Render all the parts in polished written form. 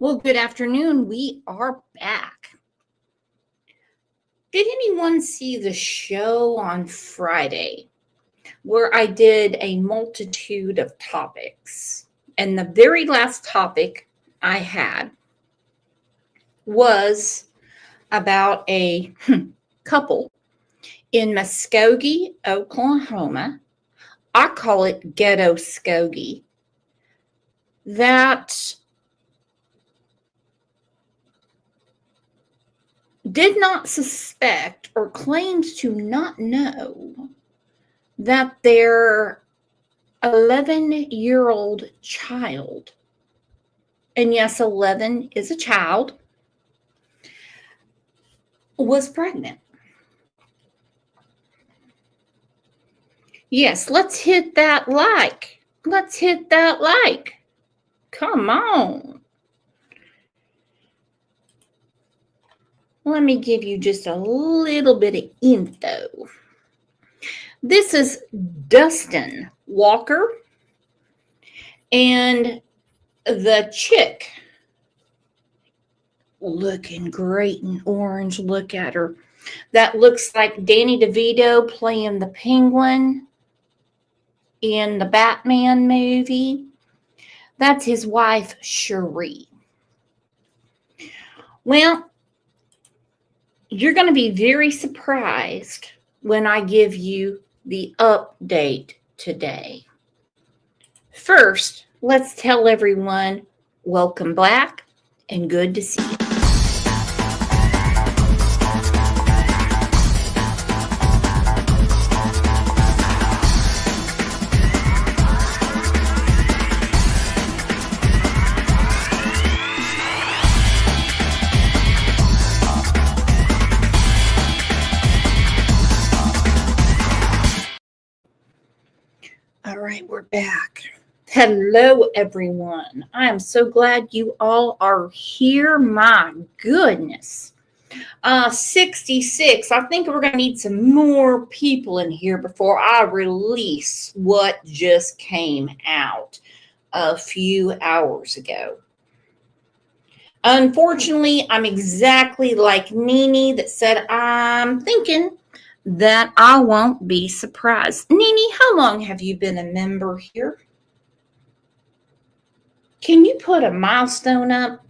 Well, good afternoon. We are back. Did anyone see the show on Friday where I did a multitude of topics? And the very last topic I had was about a couple in Muskogee, Oklahoma. I call it Ghetto Skogie. That did not suspect or claimed to not know that their 11-year-old child, and yes, 11 is a child, was pregnant. Yes, let's hit that like. Let's hit that like. Come on. Let me give you just a little bit of info. This is Dustin Walker, and the chick, looking great in orange. Look at her. That looks like Danny DeVito playing the Penguin in the Batman movie. That's his wife, Cherie. Well, you're going to be very surprised when I give you the update today. First, let's tell everyone, welcome back and good to see you. All right, we're back. Hello, everyone. I am so glad you all are here. My goodness. 66. I think we're going to need some more people in here before I release what just came out a few hours ago. Unfortunately, I'm exactly like Nene that said, I'm thinking that I won't be surprised. Nene, how long have you been a member here? Can you put a milestone up?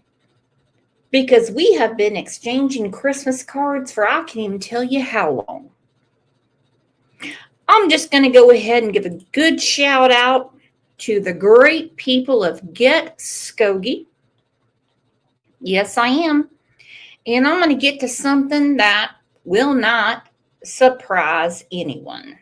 Because we have been exchanging Christmas cards for I can't even tell you how long. I'm just going to go ahead and give a good shout out to the great people of Get Skogie. Yes, I am. And I'm going to get to something that will not surprise anyone.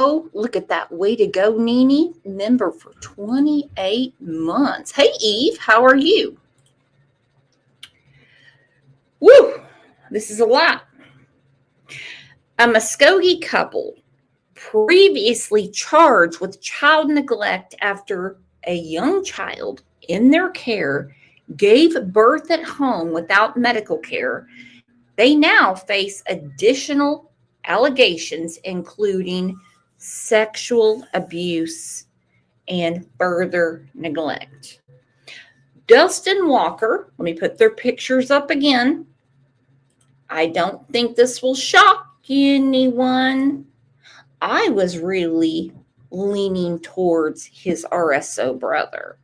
Oh, look at that. Way to go, Nene. Member for 28 months. Hey, Eve, how are you? Woo, this is a lot. A Muskogee couple previously charged with child neglect after a young child in their care gave birth at home without medical care. They now face additional allegations, including sexual abuse and further neglect. Dustin Walker, let me put their pictures up again. I don't think this will shock anyone. I was really leaning towards his RSO brother.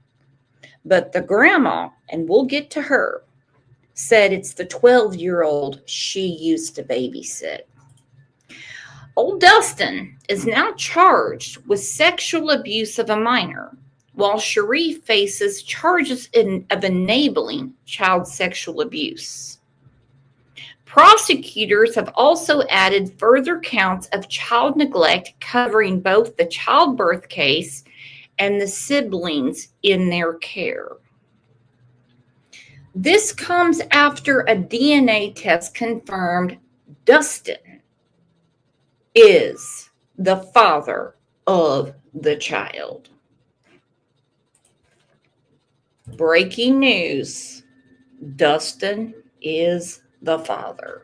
But the grandma, and we'll get to her, said it's the 12-year-old she used to babysit. Old Dustin is now charged with sexual abuse of a minor, while Sharif faces charges of enabling child sexual abuse. Prosecutors have also added further counts of child neglect covering both the childbirth case and the siblings in their care. This comes after a DNA test confirmed Dustin is the father of the child. Breaking news, Dustin is the father.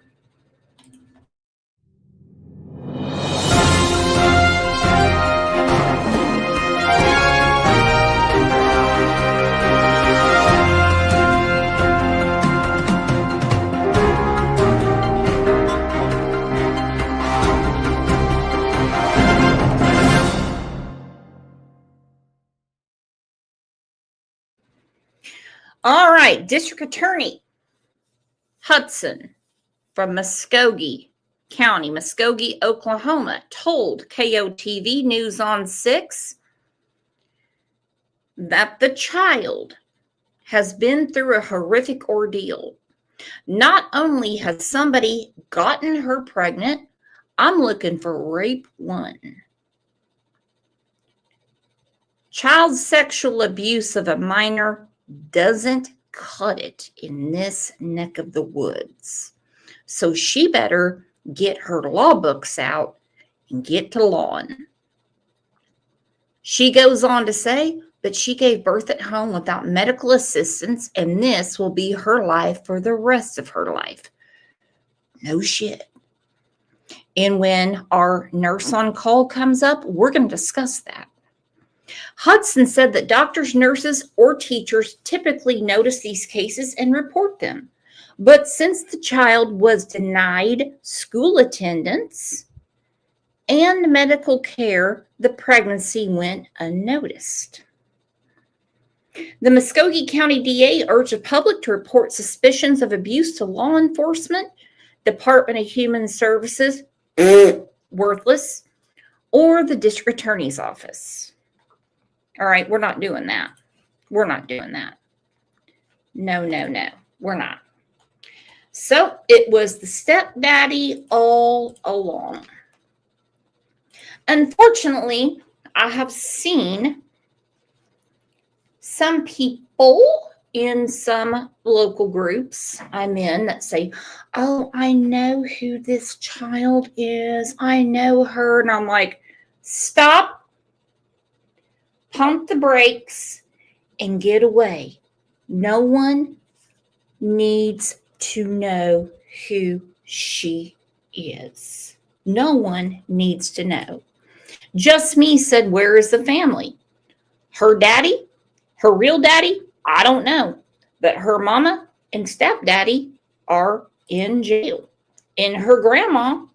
All right, District Attorney Hudson from Muskogee County, Muskogee, Oklahoma, told KOTV News on 6 that the child has been through a horrific ordeal. Not only has somebody gotten her pregnant, I'm looking for rape 1. Child sexual abuse of a minor doesn't cut it in this neck of the woods. So she better get her law books out and get to lawing. She goes on to say that she gave birth at home without medical assistance, and this will be her life for the rest of her life. No shit. And when our nurse on call comes up, we're going to discuss that. Hudson said that doctors, nurses, or teachers typically notice these cases and report them. But since the child was denied school attendance and medical care, the pregnancy went unnoticed. The Muskogee County DA urged the public to report suspicions of abuse to law enforcement, Department of Human Services, worthless, or the district attorney's office. All right, we're not doing that. We're not doing that. No, we're not. So it was the stepdaddy all along. Unfortunately, I have seen some people in some local groups I'm in that say, oh, I know who this child is. I know her. And I'm like, stop. Pump the brakes and get away. No one needs to know who she is. No one needs to know. Just Me said, where is the family? Her daddy, her real daddy, I don't know. But her mama and stepdaddy are in jail. And her grandma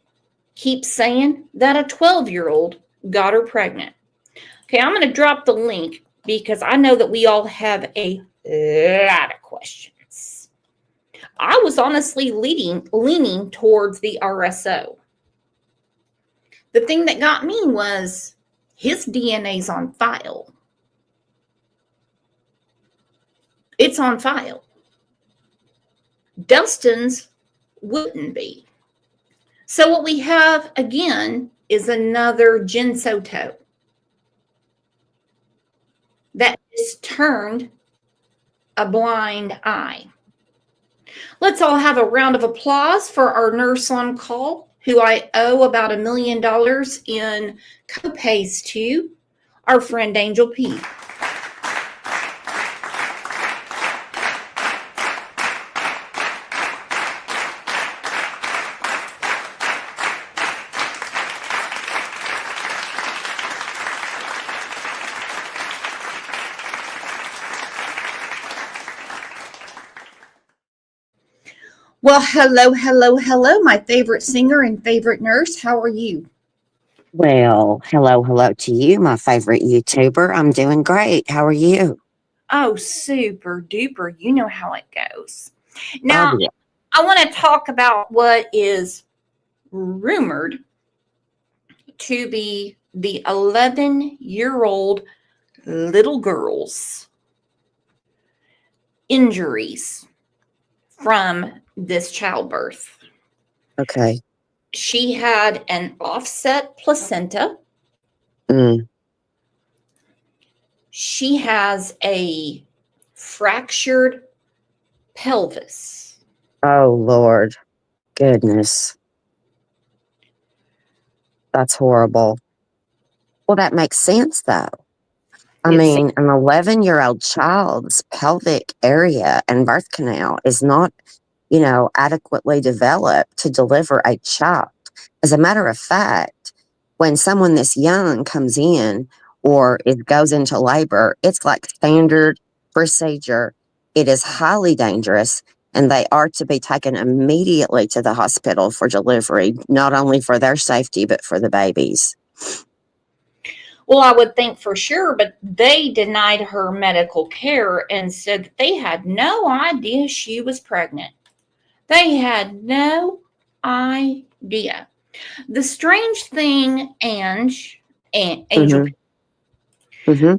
keeps saying that a 12-year-old got her pregnant. Okay, I'm going to drop the link because I know that we all have a lot of questions. I was honestly leaning towards the RSO. The thing that got me was his DNA's on file. It's on file. Dustin's wouldn't be. So what we have again is another Jin Soto that is turned a blind eye. Let's all have a round of applause for our nurse on call, who I owe about $1 million in copays to, our friend Angel P. Well, hello, hello, hello, my favorite singer and favorite nurse. How are you? Well, hello to you, my favorite YouTuber. I'm doing great. How are you? Oh, super duper. You know how it goes. Oh, Now, yeah. I want to talk about what is rumored to be the 11-year-old little girl's injuries from this childbirth. Okay. She had an offset placenta. Mm. She has a fractured pelvis. Oh, Lord. Goodness. That's horrible. Well, that makes sense, though. I It's mean, an 11-year-old child's pelvic area and birth canal is not, adequately developed to deliver a child. As a matter of fact, when someone this young comes in or it goes into labor, it's like standard procedure. It is highly dangerous, and they are to be taken immediately to the hospital for delivery, not only for their safety, but for the babies. Well, I would think for sure, but they denied her medical care and said that they had no idea she was pregnant. They had no idea. The strange thing, Angel, Hmm. Hmm.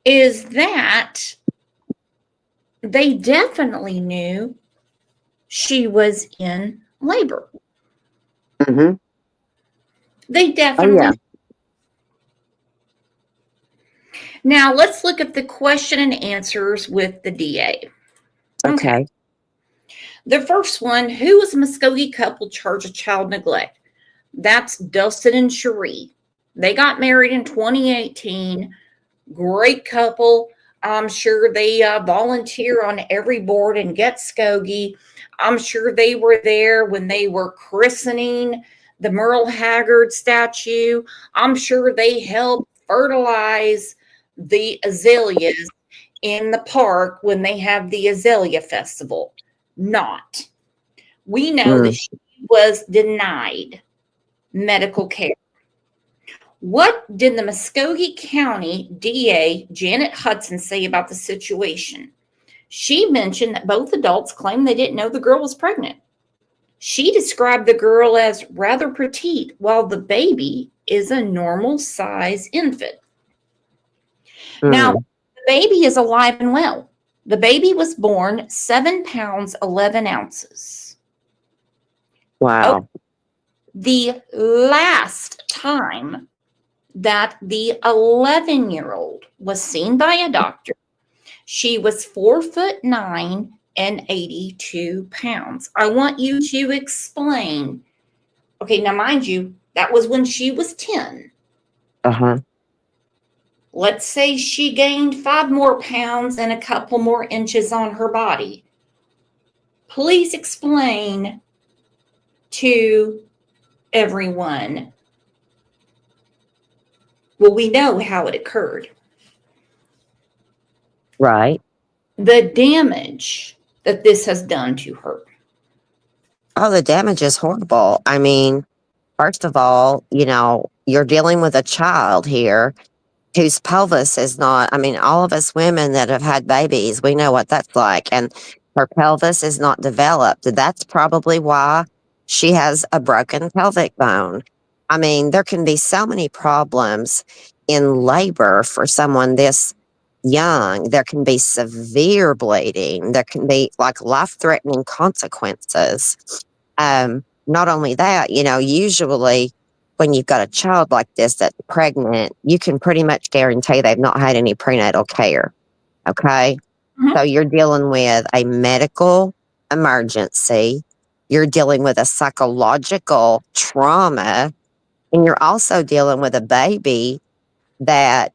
is that they definitely knew she was in labor. Hmm. They Oh, definitely. yeah. Now, let's look at the question and answers with the DA. Okay. Okay. The first one, who was a Muskogee couple charged with child neglect? That's Dustin and Cherie. They got married in 2018. Great couple. I'm sure they volunteer on every board in Get Skokie. I'm sure they were there when they were christening the Merle Haggard statue. I'm sure they helped fertilize the azaleas in the park when they have the Azalea Festival. Not. We know that Mm. she was denied medical care. What did the Muskogee County DA, Janet Hudson, say about the situation? She mentioned that both adults claimed they didn't know the girl was pregnant. She described the girl as rather petite, while the baby is a normal size infant. Now, Mm. the baby is alive and well. The baby was born 7 pounds, 11 ounces. Oh, Wow. the last time that the 11-year-old was seen by a doctor, she was 4'9" and 82 pounds. I want you to explain. Okay, now mind you, that was when she was 10. Uh-huh. Let's say she gained 5 more pounds and a couple more inches on her body. Please explain to everyone. Well, we know how it occurred. Right. The damage that this has done to her. Oh, the damage is horrible. I mean, first of all, you're dealing with a child here whose pelvis is not, I mean, all of us women that have had babies, we know what that's like. And her pelvis is not developed. That's probably why she has a broken pelvic bone. I mean, there can be so many problems in labor for someone this young. There can be severe bleeding. There can be like life threatening consequences. not only that, usually when you've got a child like this that's pregnant, you can pretty much guarantee they've not had any prenatal care. Okay. Mhm. So you're dealing with a medical emergency, you're dealing with a psychological trauma, and you're also dealing with a baby that,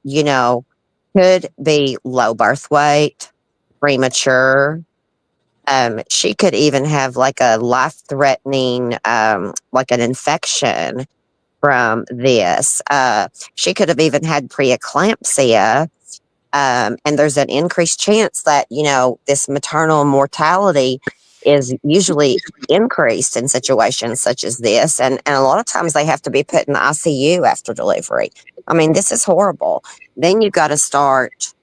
could be low birth weight, premature. She could even have like a life threatening, like an infection from this. She could have even had preeclampsia. And there's an increased chance that, this maternal mortality is usually increased in situations such as this. And a lot of times they have to be put in the ICU after delivery. I mean, this is horrible. Then you've got to start.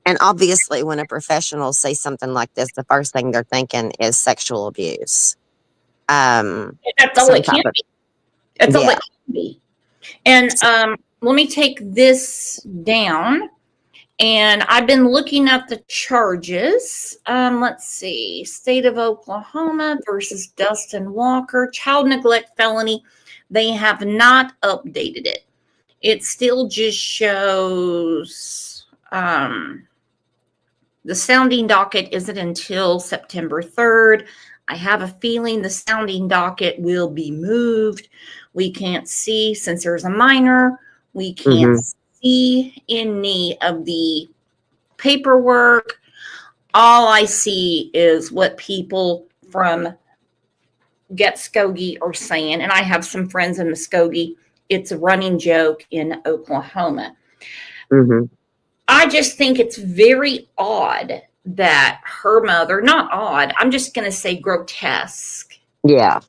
And obviously, when a professional sees something like this, the first thing they're thinking is sexual abuse. That's all Some it type can of, be. That's all yeah. it can be. And let me take this down. And I've been looking at the charges. Let's see. State of Oklahoma versus Dustin Walker. Child neglect felony. They have not updated it. It still just shows the sounding docket isn't until September 3rd. I have a feeling the sounding docket will be moved. We can't see, since there's a minor, we can't Hmm. see any of the paperwork. All I see is what people from Muskogee are saying, and I have some friends in Muskogee. It's a running joke in Oklahoma. Hmm. I just think it's very odd that her mother, not odd, I'm just going to say grotesque, Yeah.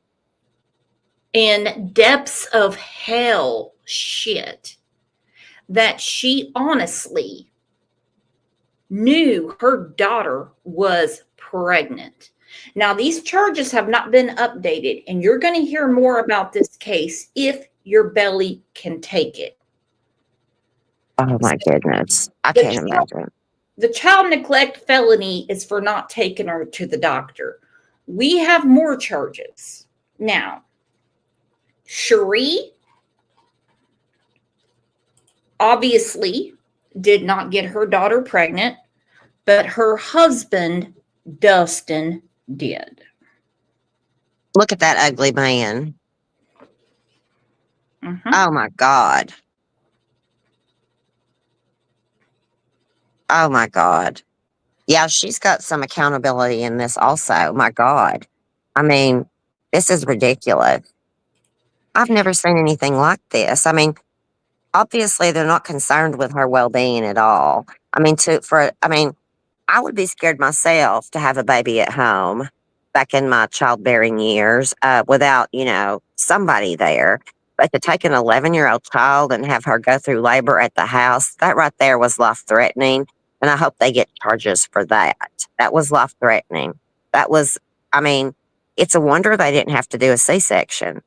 and depths of hell shit, that she honestly knew her daughter was pregnant. Now, these charges have not been updated, and you're going to hear more about this case if your belly can take it. Oh my goodness. I The can't child, imagine. the child neglect felony is for not taking her to the doctor. We have more charges. Now, Cherie obviously did not get her daughter pregnant, but her husband, Dustin, did. Look at that ugly man. Mhm. Oh my God. Oh my God. Yeah, she's got some accountability in this also. My God. I mean, this is ridiculous. I've never seen anything like this. I mean, obviously they're not concerned with her well-being at all. I mean, I would be scared myself to have a baby at home back in my childbearing years without, somebody there. But to take an 11-year-old child and have her go through labor at the house, that right there was life threatening. And I hope they get charges for that. That was life threatening. That was, I mean, it's a wonder they didn't have to do a C section.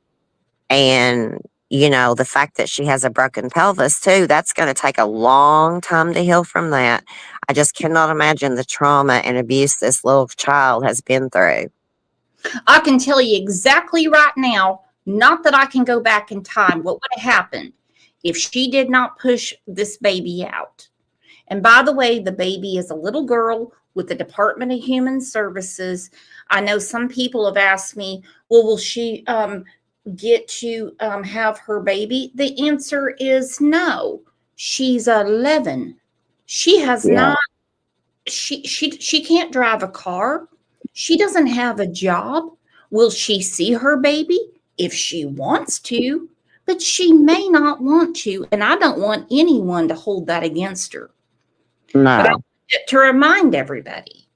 And, the fact that she has a broken pelvis too, that's going to take a long time to heal from that. I just cannot imagine the trauma and abuse this little child has been through. I can tell you exactly right now, not that I can go back in time, what would have happened if she did not push this baby out. And by the way, the baby is a little girl with the Department of Human Services. I know some people have asked me, well, will she get to have her baby? The answer is no. She's 11. She has Yeah. not, she can't drive a car. She doesn't have a job. Will she see her baby? If she wants to, but she may not want to. And I don't want anyone to hold that against her. But I No, want to remind everybody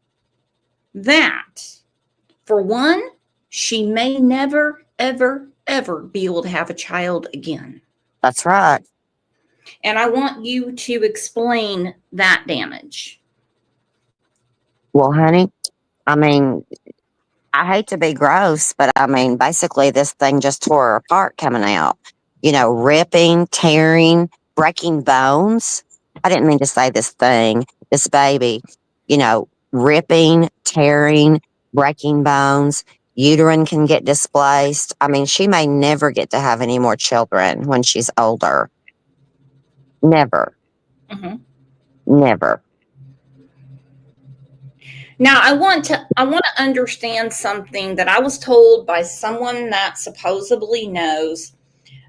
that, for one, she may never, ever, ever be able to have a child again. that's right. And I want you to explain that damage. Well, honey, I mean, I hate to be gross, but I mean, basically, this thing just tore her apart coming out. Ripping, tearing, breaking bones. I didn't mean to say this thing, this baby, ripping, tearing, breaking bones. uterine can get displaced. I mean, she may never get to have any more children when she's older. Never, Hmm. never. Now, I want to understand something that I was told by someone that supposedly knows.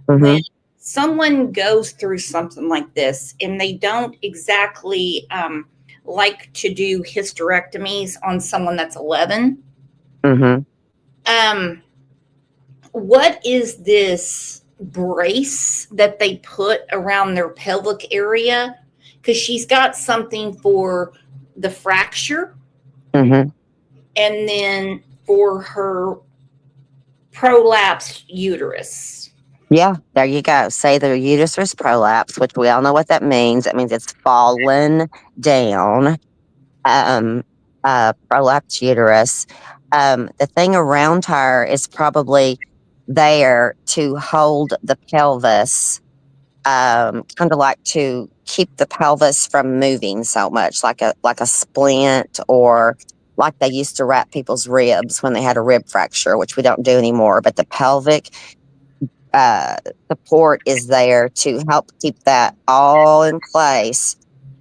When Hmm. someone goes through something like this and they don't exactly like to do hysterectomies on someone that's 11, Hmm. um, what is this brace that they put around their pelvic area? Because she's got something for the fracture Hmm. and then for her prolapsed uterus. Yeah, there you go. Say the uterus prolapse, which we all know what that means. It means it's fallen down. Um, prolapsed uterus. The thing around her is probably there to hold the pelvis, kind of like to keep the pelvis from moving so much, like a splint, or like they used to wrap people's ribs when they had a rib fracture, which we don't do anymore. But the pelvic uh, support is there to help keep that all in place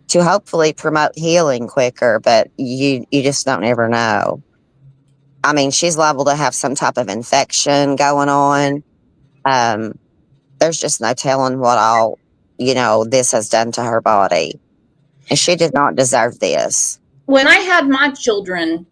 to hopefully promote healing quicker. But you just don't ever know. I mean, she's liable to have some type of infection going on. Um, there's just no telling what all this has done to her body, and she did not deserve this. When I had my children,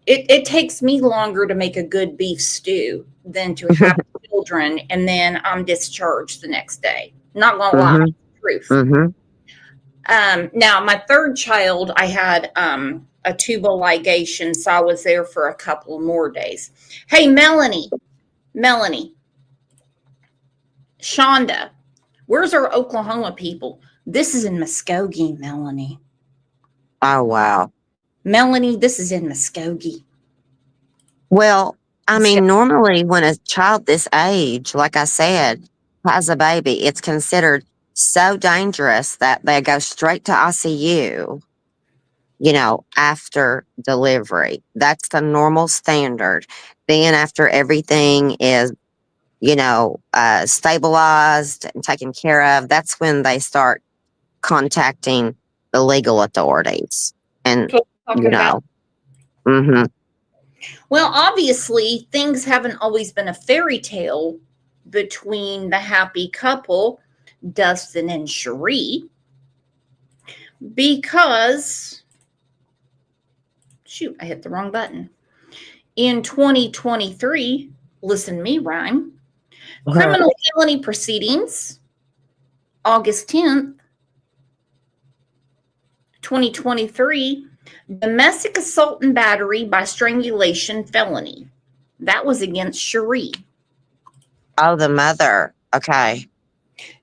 it takes me longer to make a good beef stew than to have children and then I'm discharged the next day. Not gonna lie, Hmm. truth. Hmm. Now my third child, I had a tubal ligation, so I was there for a couple more days. Hey, Melanie, Shonda, where's our Oklahoma people? This is in Muskogee, Melanie. Oh wow. Melanie, this is in Muskogee. Well, I Muskogee. mean, normally when a child this age, like I said, has a baby, it's considered so dangerous that they go straight to ICU, after delivery. That's the normal standard. Then, after everything is, stabilized and taken care of, that's when they start contacting the legal authorities. And, That's what I'm you talking about. know, hmm Well, obviously, things haven't always been a fairy tale between the happy couple, Dustin and Cherie, because, shoot, I hit the wrong button. In 2023, listen to me rhyme, criminal felony proceedings, August 10th, 2023, domestic assault and battery by strangulation felony. That was against Cherie. Oh, the mother. Okay.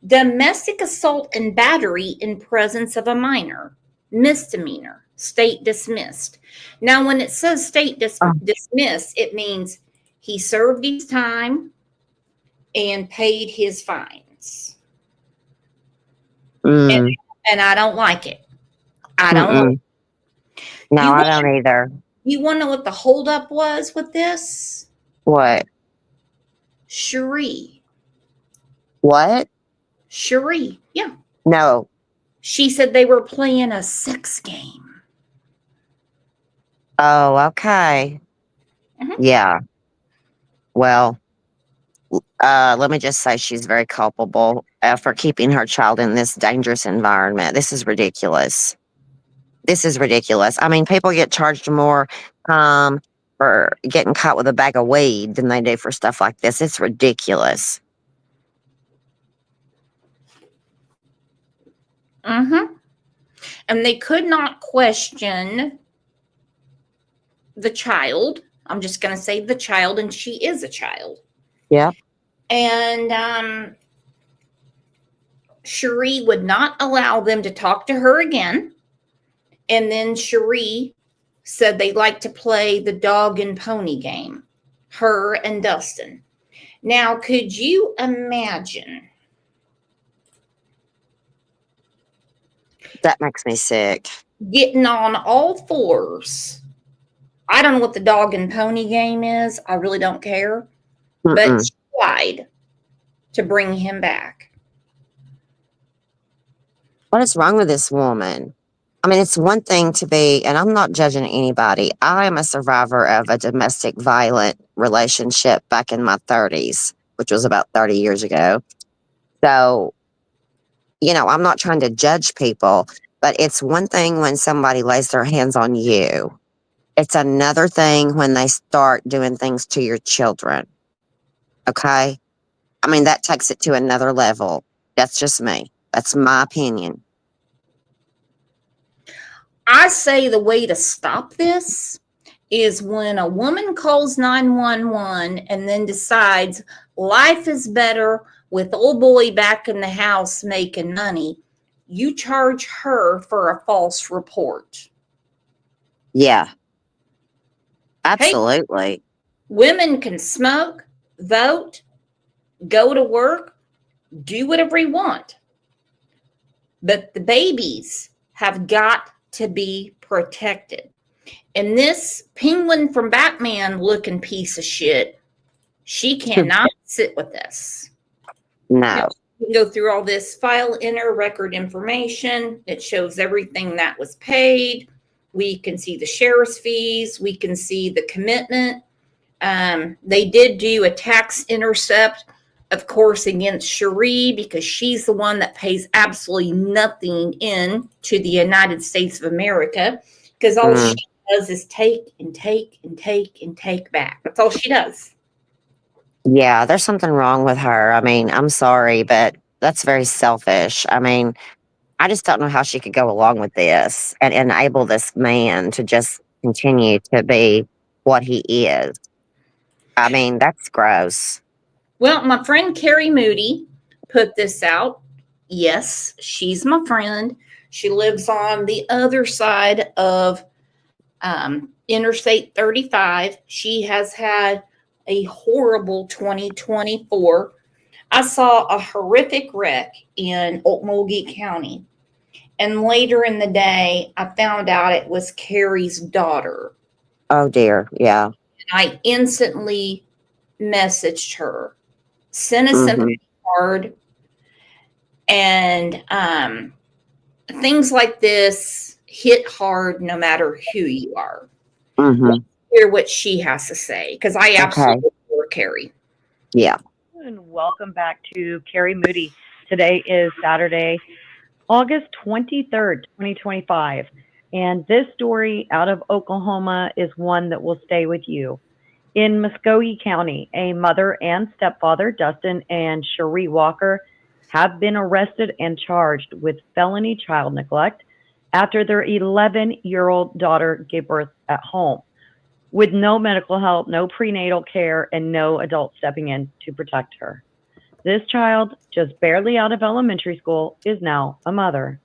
Domestic assault and battery in presence of a minor, misdemeanor, state dismissed. Now, when it says state Oh, dismissed, it means he served his time and paid his fines. And, mm, and I don't like it. I don't like mm-mm. it. No, You I want, don't either. you want to know what the holdup was with this? What? Cherie. What? Cherie. Yeah. No. She said they were playing a sex game. Oh, okay. Mhm. Yeah. Well, let me just say she's very culpable for keeping her child in this dangerous environment. This is ridiculous. This is ridiculous. I mean, people get charged more for getting caught with a bag of weed than they do for stuff like this. It's ridiculous. Mm-hmm. And they could not question the child. I'm just going to say the child, and she is a child. Yep. And Cherie would not allow them to talk to her again. And then Cherie said they like to play the dog and pony game, her and Dustin. Now, could you imagine That makes me sick. getting on all fours? I don't know what the dog and pony game is. I really don't care. But Mm-mm. she lied to bring him back. What is wrong with this woman? I mean, it's one thing to be, and I'm not judging anybody. I am a survivor of a domestic violent relationship back in my 30s, which was about 30 years ago. So, I'm not trying to judge people, but it's one thing when somebody lays their hands on you. It's another thing when they start doing things to your children. Okay. I mean, that takes it to another level. That's just me. That's my opinion. I say the way to stop this is when a woman calls 911 and then decides life is better with old boy back in the house making money, you charge her for a false report. Yeah, Hey, absolutely. women can smoke, vote, go to work, do whatever you want. But the babies have got to be protected. And this penguin from Batman looking piece of shit, she cannot sit with this. Now, No. we can go through all this file enter record information. It shows everything that was paid. We can see the sheriff's fees. We can see the commitment. They did do a tax intercept, of course, against Cherie because she's the one that pays absolutely nothing in to the United States of America because all she does is take and take and take and take back. That's all she does. Yeah, there's something wrong with her. I mean, I'm sorry, but that's very selfish. I mean, I just don't know how she could go along with this and enable this man to just continue to be what he is. I mean, that's gross. Well, my friend Carrie Moody put this out. Yes, she's my friend. She lives on the other side of Interstate 35. She has had a horrible 2024. I saw a horrific wreck in Okmulgee County. And later in the day, I found out it was Carrie's daughter. Oh dear. Yeah. And I instantly messaged her, sent a Hmm. sympathy card, and things like this hit hard no matter who you are. Hmm. Hear what she has to say because I Okay. absolutely adore Carrie. Yeah. And welcome back to Carrie Moody. Today is Saturday, August 23rd, 2025. And this story out of Oklahoma is one that will stay with you. In Muskogee County, a mother and stepfather, Dustin and Cherie Walker, have been arrested and charged with felony child neglect after their 11-year-old daughter gave birth at home with no medical help, no prenatal care, and no adult stepping in to protect her. This child, just barely out of elementary school, is now a mother.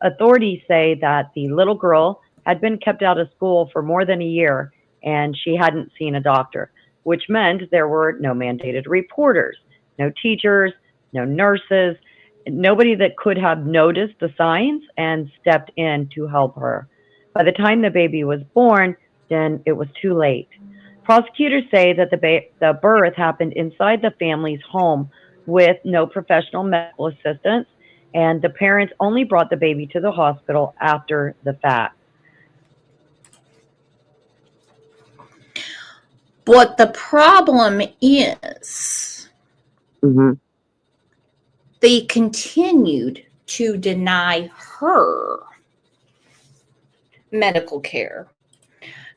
Authorities say that the little girl had been kept out of school for more than a year and she hadn't seen a doctor, which meant there were no mandated reporters, no teachers, no nurses, nobody that could have noticed the signs and stepped in to help her. By the time the baby was born, then it was too late. Prosecutors say that the birth happened inside the family's home with no professional medical assistance, and the parents only brought the baby to the hospital after the fact. But the problem is Hmm. they continued to deny her medical care.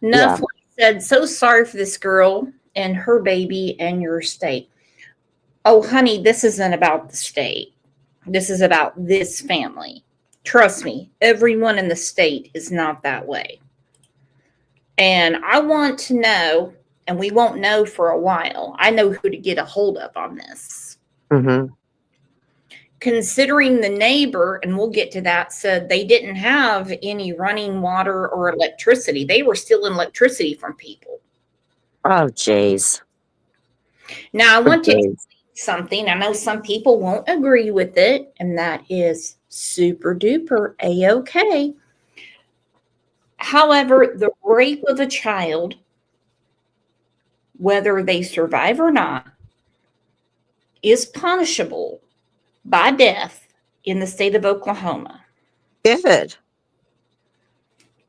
Yeah. Enough said, so sorry for this girl and her baby and your state. Oh, honey, this isn't about the state. This is about this family. Trust me, everyone in the state is not that way. And I want to know, and we won't know for a while, I know who to get a hold of on this. Hmm. Considering the neighbor, and we'll get to that, said they didn't have any running water or electricity. They were stealing electricity from people. Oh, jeez. Now, I want to Jeez. something. I know some people won't agree with it, and that is super duper A-OK. However, the rape of a child, whether they survive or not, is punishable by death in the state of Oklahoma. Good.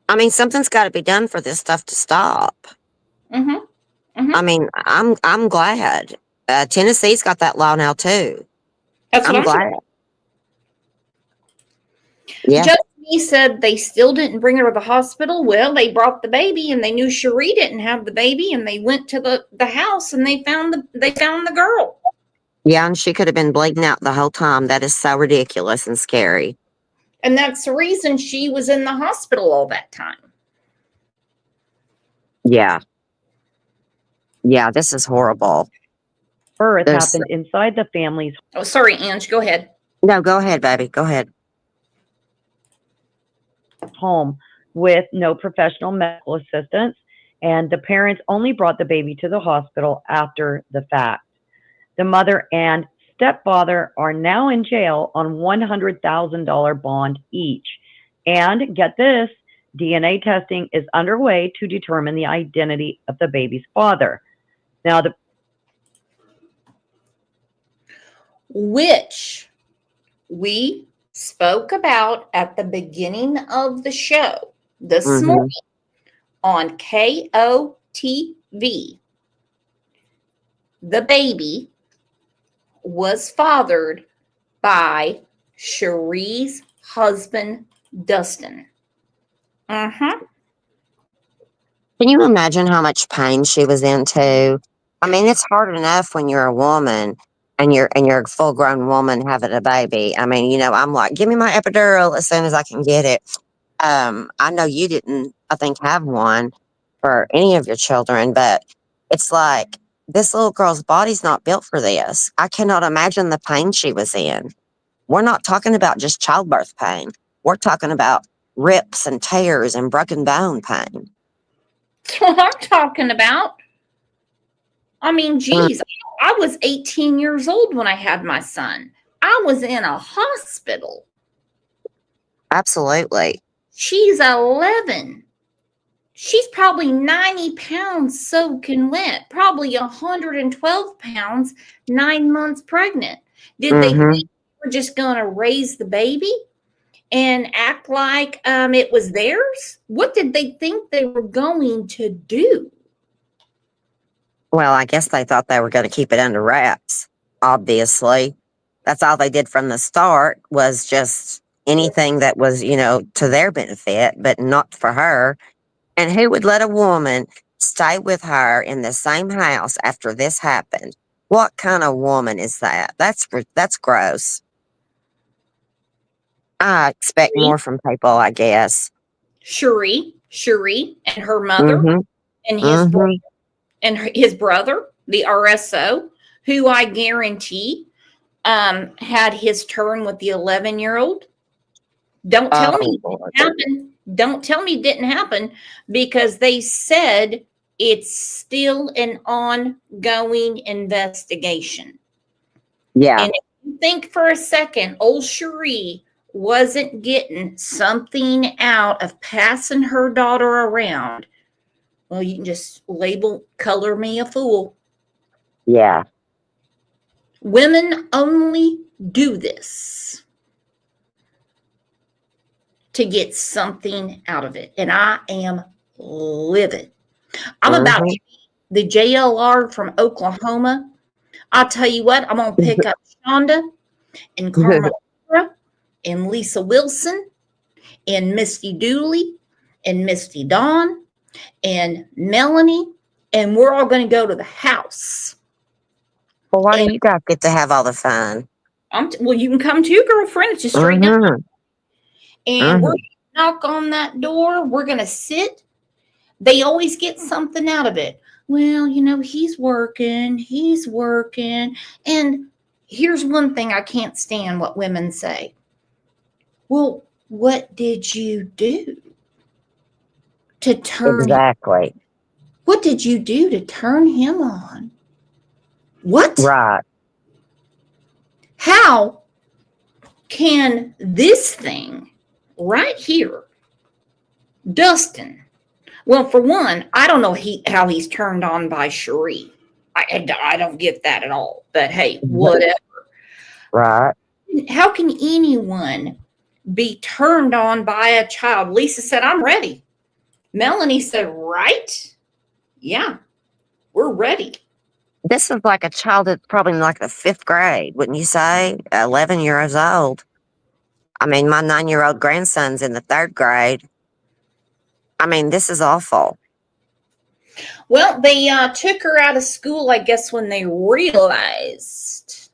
I mean, something's got to be done for this stuff to stop. Mm-hmm. Mm-hmm. I mean, I'm glad. Tennessee's got that law now too. That's what I'm I'm saying. glad. Yeah. Just me said they still didn't bring her to the hospital. Well, they brought the baby, and they knew Cherie didn't have the baby, and they went to the house, and they found the girl. Yeah, and she could have been bleeding out the whole time. That is so ridiculous and scary. And that's the reason she was in the hospital all that time. Yeah. Yeah, this is horrible. Birth happened inside the family's Oh, sorry, Ange, go ahead. No, go ahead, baby. Go ahead. home with no professional medical assistance, and the parents only brought the baby to the hospital after the fact. The mother and stepfather are now in jail on $100,000 bond each. And get this, DNA testing is underway to determine the identity of the baby's father. Now, which we spoke about at the beginning of the show this morning on KOTV. The baby was fathered by Cherie's husband, Dustin. Can you imagine how much pain she was in too? I mean, it's hard enough when you're a woman and you're a full grown woman having a baby. I mean, you know, I'm like, give me my epidural as soon as I can get it. I know you didn't, I think, have one for any of your children, but it's like this little girl's body's not built for this. I cannot imagine the pain she was in. We're not talking about just childbirth pain. We're talking about rips and tears and broken bone pain. That's what I'm talking about. I mean, geez, I was 18 years old when I had my son. I was in a hospital. Absolutely. She's 11. She's probably 90 pounds soaking wet, probably 112 pounds, 9 months pregnant. Did they think they were just going to raise the baby and act like it was theirs? What did they think they were going to do? Well, I guess they thought they were going to keep it under wraps, obviously. That's all they did from the start was just anything that was, you know, to their benefit, but not for her. And who would let a woman stay with her in the same house after this happened? What kind of woman is that? That's gross. I expect more from people, I guess. Cherie and her mother and his brother, the RSO, who I guarantee had his turn with the 11-year-old. Don't tell me it didn't happen. Don't tell me it didn't happen, because they said it's still an ongoing investigation. Yeah. And if you think for a second old Cherie wasn't getting something out of passing her daughter around, well, you can just color me a fool. Yeah. Women only do this to get something out of it. And I am livid. I'm about to be the JLR from Oklahoma. I'll tell you what, I'm going to pick up Shonda and Carmela and Lisa Wilson and Misty Dooley and Misty Dawn and Melanie, and we're all going to go to the house. Well, why do you guys get to have all the fun? Well, you can come too, girlfriend. It's just straight down. And we're going to knock on that door. We're going to sit. They always get something out of it. Well, you know, he's working. And here's one thing I can't stand what women say. Well, what did you do to turn Exactly. What did you do to turn him on? What? Right. How can this thing right here Dustin. Well, for one, I don't know how he's turned on by Cherie. I don't get that at all. But hey, whatever. Right. How can anyone be turned on by a child? Lisa said, I'm ready. Melanie said, right? Yeah, we're ready. This is like a child that's probably in like the 5th grade, wouldn't you say? 11 years old. I mean, my 9-year-old grandson's in the 3rd grade. I mean, this is awful. Well, they took her out of school, I guess, when they realized,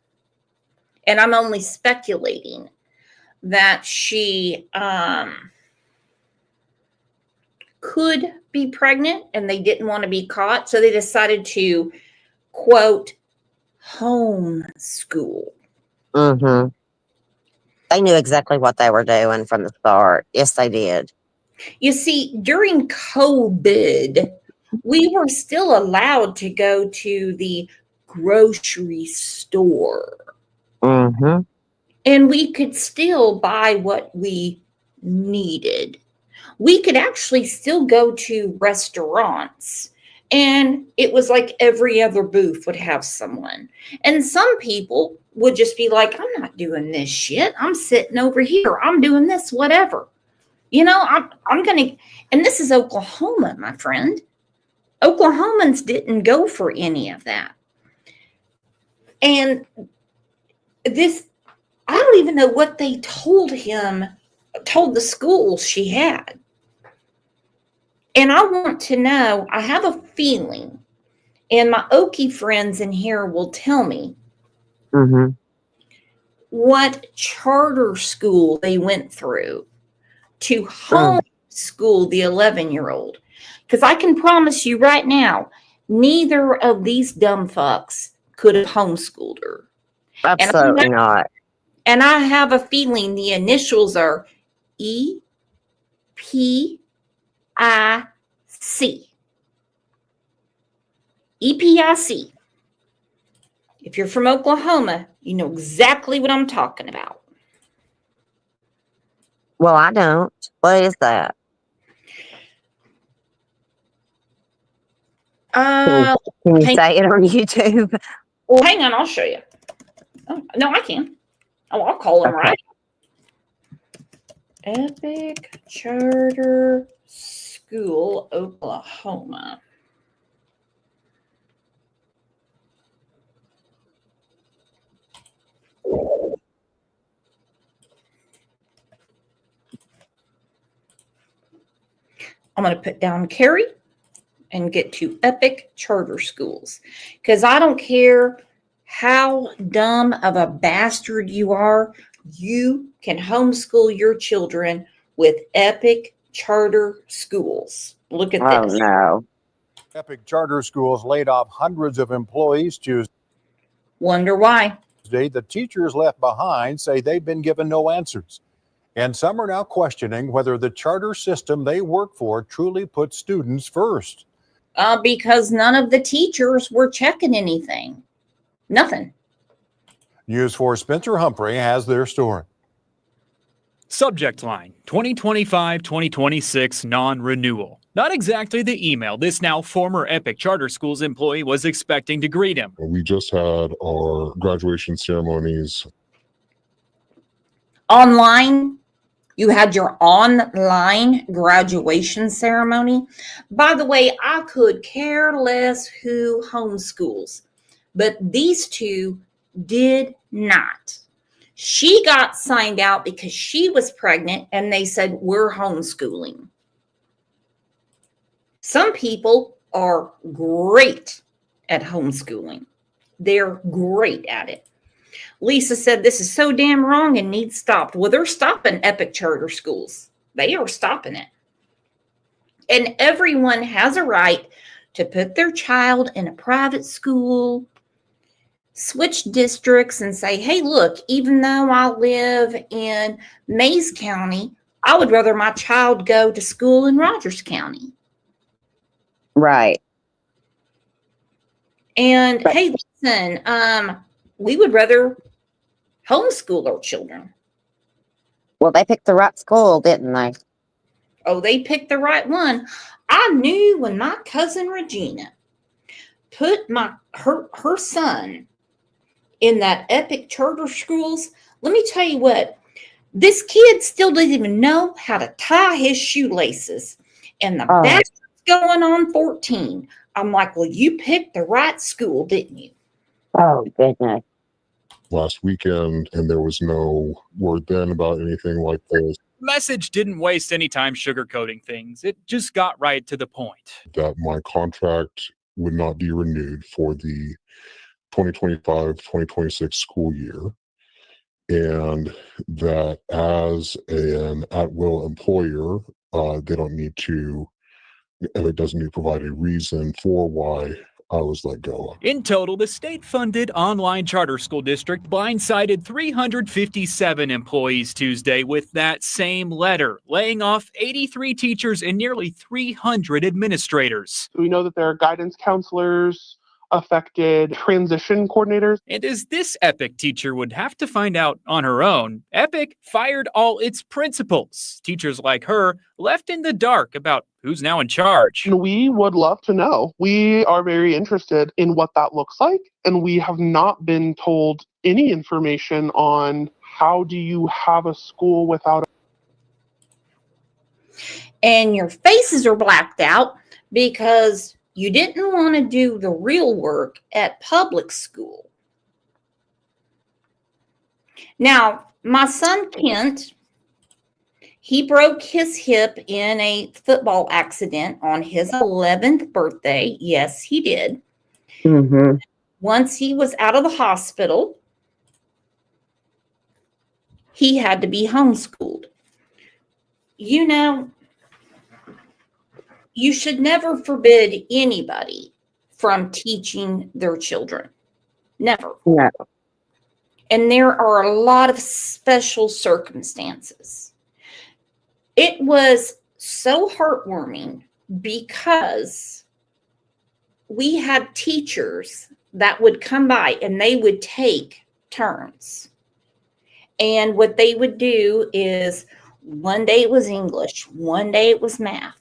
and I'm only speculating, that she could be pregnant and they didn't want to be caught. So they decided to, quote, homeschool. Mm-hmm. They knew exactly what they were doing from the start. Yes, they did. You see, during COVID, we were still allowed to go to the grocery store. Mm-hmm. And we could still buy what we needed. We could actually still go to restaurants. And it was like every other booth would have someone. And some people would just be like, I'm not doing this shit. I'm sitting over here. I'm doing this, whatever. I'm going to, and this is Oklahoma, my friend. Oklahomans didn't go for any of that. And this, I don't even know what they told the school she had. And I want to know, I have a feeling, and my Okie friends in here will tell me what charter school they went through to homeschool the 11-year-old. Because I can promise you right now, neither of these dumb fucks could have homeschooled her. Absolutely not. And I have a feeling the initials are EPIC. EPIC. If you're from Oklahoma, you know exactly what I'm talking about. Well, I don't. What is that? Can you say it on YouTube? Well, hang on, I'll show you. Oh, no, I can. Oh, I'll call them right. Epic Charter School, Oklahoma. I'm going to put down Carrie and get to Epic Charter Schools, because I don't care how dumb of a bastard you are, you can homeschool your children with Epic Charter Schools. Look at this. Oh, no. Epic Charter Schools laid off hundreds of employees Tuesday. Wonder why? The teachers left behind say they've been given no answers. And some are now questioning whether the charter system they work for truly puts students first. Because none of the teachers were checking anything. Nothing. News 4 Spencer Humphrey has their story. Subject line, 2025-2026 non-renewal. Not exactly the email this now former Epic Charter Schools employee was expecting to greet him. We just had our graduation ceremonies. Online? You had your online graduation ceremony? By the way, I could care less who homeschools, but these two did not. She got signed out because she was pregnant and they said, we're homeschooling. Some people are great at homeschooling. They're great at it. Lisa said, this is so damn wrong and needs stopped. Well, they're stopping Epic Charter Schools. They are stopping it. And everyone has a right to put their child in a private school, switch districts and say, hey, look, even though I live in Mays County, I would rather my child go to school in Rogers County. Right. And hey, listen, we would rather homeschool our children. Well, they picked the right school, didn't they? Oh, they picked the right one. I knew when my cousin Regina put her son in that Epic charter schools. Let me tell you what, this kid still doesn't even know how to tie his shoelaces. And the bastard's going on 14. I'm like, well, you picked the right school, didn't you? Oh, goodness. Last weekend, and there was no word then about anything like this. Message didn't waste any time sugarcoating things. It just got right to the point. That my contract would not be renewed for the 2025-2026 school year, and that as an at-will employer, they don't need to, and it doesn't need to provide a reason for why I was let go. In total, the state-funded online charter school district blindsided 357 employees Tuesday with that same letter, laying off 83 teachers and nearly 300 administrators. We know that there are guidance counselors affected, transition coordinators. And as this Epic teacher would have to find out on her own, Epic fired all its principals. Teachers like her left in the dark about who's now in charge. And we would love to know. We are very interested in what that looks like, and we have not been told any information on how do you have a school without. And your faces are blacked out because you didn't want to do the real work at public school. Now, my son Kent, he broke his hip in a football accident on his 11th birthday. Yes, he did. Mm-hmm. Once he was out of the hospital, he had to be homeschooled. You know, you should never forbid anybody from teaching their children. Never. No. And there are a lot of special circumstances. It was so heartwarming because we had teachers that would come by and they would take turns. And what they would do is one day it was English, one day it was math.